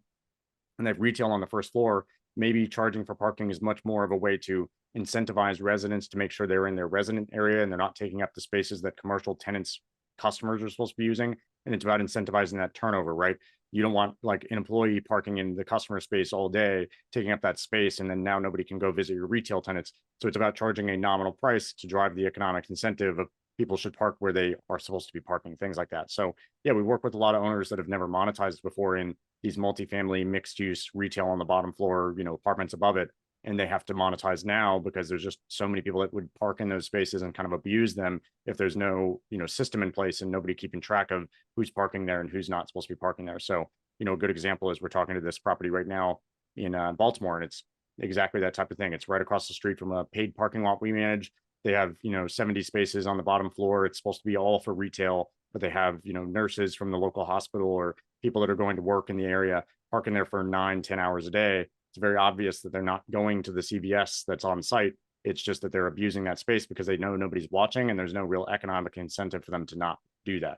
and they have retail on the first floor, maybe charging for parking is much more of a way to incentivize residents to make sure they're in their resident area and they're not taking up the spaces that commercial tenants, customers are supposed to be using. And it's about incentivizing that turnover, right? You don't want like an employee parking in the customer space all day, taking up that space, and then now nobody can go visit your retail tenants. So it's about charging a nominal price to drive the economic incentive of people should park where they are supposed to be parking, things like that. So yeah, we work with a lot of owners that have never monetized before in these multifamily mixed use retail on the bottom floor, apartments above it. And they have to monetize now because there's just so many people that would park in those spaces and kind of abuse them if there's no, system in place and nobody keeping track of who's parking there and who's not supposed to be parking there. So, a good example is we're talking to this property right now in Baltimore, and it's exactly that type of thing. It's right across the street from a paid parking lot we manage. They have, 70 spaces on the bottom floor. It's supposed to be all for retail, but they have, nurses from the local hospital or people that are going to work in the area parking there for 9–10 hours a day. It's very obvious that they're not going to the CVS that's on site. It's just that they're abusing that space because they know nobody's watching, and there's no real economic incentive for them to not do that.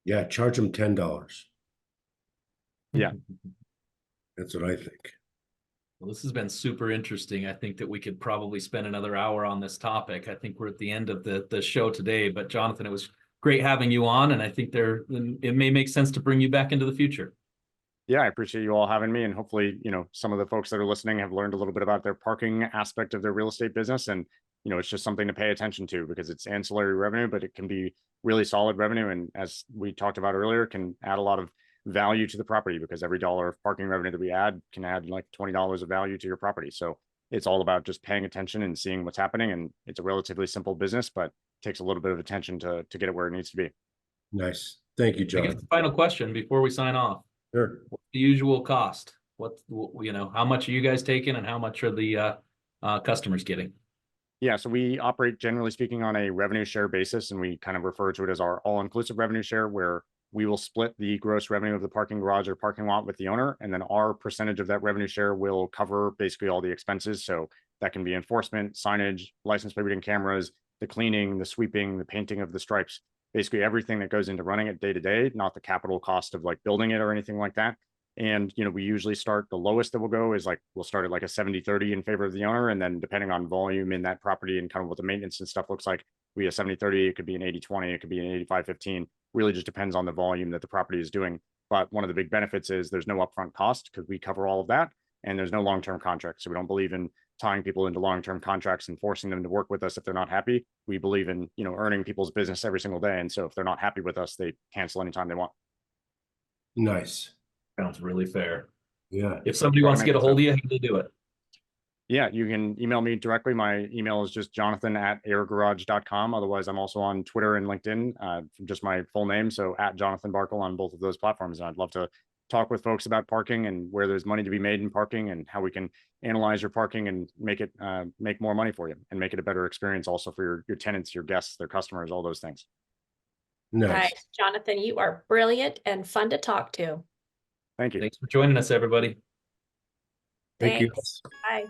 Yeah, charge them $10. Yeah. That's what I think. Well, this has been super interesting. I think that we could probably spend another hour on this topic. I think we're at the end of the show today, but Jonathan, it was great having you on, and I think it may make sense to bring you back into the future. Yeah, I appreciate you all having me, and hopefully, some of the folks that are listening have learned a little bit about their parking aspect of their real estate business. And, it's just something to pay attention to because it's ancillary revenue, but it can be really solid revenue. And as we talked about earlier, can add a lot of value to the property because every $1 of parking revenue that we add can add like $20 of value to your property. So it's all about just paying attention and seeing what's happening. And it's a relatively simple business, but it takes a little bit of attention to get it where it needs to be. Nice. Thank you, I John. guess the final question before we sign off. Sure. What's the usual cost? How much are you guys taking and how much are the customers getting? Yeah, so we operate, generally speaking, on a revenue share basis, and we kind of refer to it as our all-inclusive revenue share, where we will split the gross revenue of the parking garage or parking lot with the owner, and then our percentage of that revenue share will cover basically all the expenses. So that can be enforcement, signage, license plate reading cameras, the cleaning, the sweeping, the painting of the stripes, basically everything that goes into running it day to day, not the capital cost of like building it or anything like that. And, you know, we usually start, the lowest that we'll go is like, we'll start at like a 70-30 in favor of the owner. And then depending on volume in that property and kind of what the maintenance and stuff looks like, we a 70-30, it could be an 80-20, it could be an 85-15, really just depends on the volume that the property is doing. But one of the big benefits is there's no upfront cost because we cover all of that, and there's no long-term contract. So we don't believe in tying people into long-term contracts and forcing them to work with us if they're not happy. We believe in, you know, earning people's business every single day. And so if they're not happy with us, they cancel anytime they want. Nice. Sounds really fair. Yeah. If somebody wants to get a hold of you, how do they do it? Yeah, you can email me directly. My email is just jonathan@airgarage.com. Otherwise, I'm also on Twitter and LinkedIn, just my full name. So @Jonathan BARKL on both of those platforms. And I'd love to talk with folks about parking and where there's money to be made in parking and how we can analyze your parking and make it make more money for you and make it a better experience also for your tenants, your guests, their customers, all those things. Nice. Nice. Jonathan, you are brilliant and fun to talk to. Thank you. Thanks for joining us, everybody. Thank you. Thanks. Bye.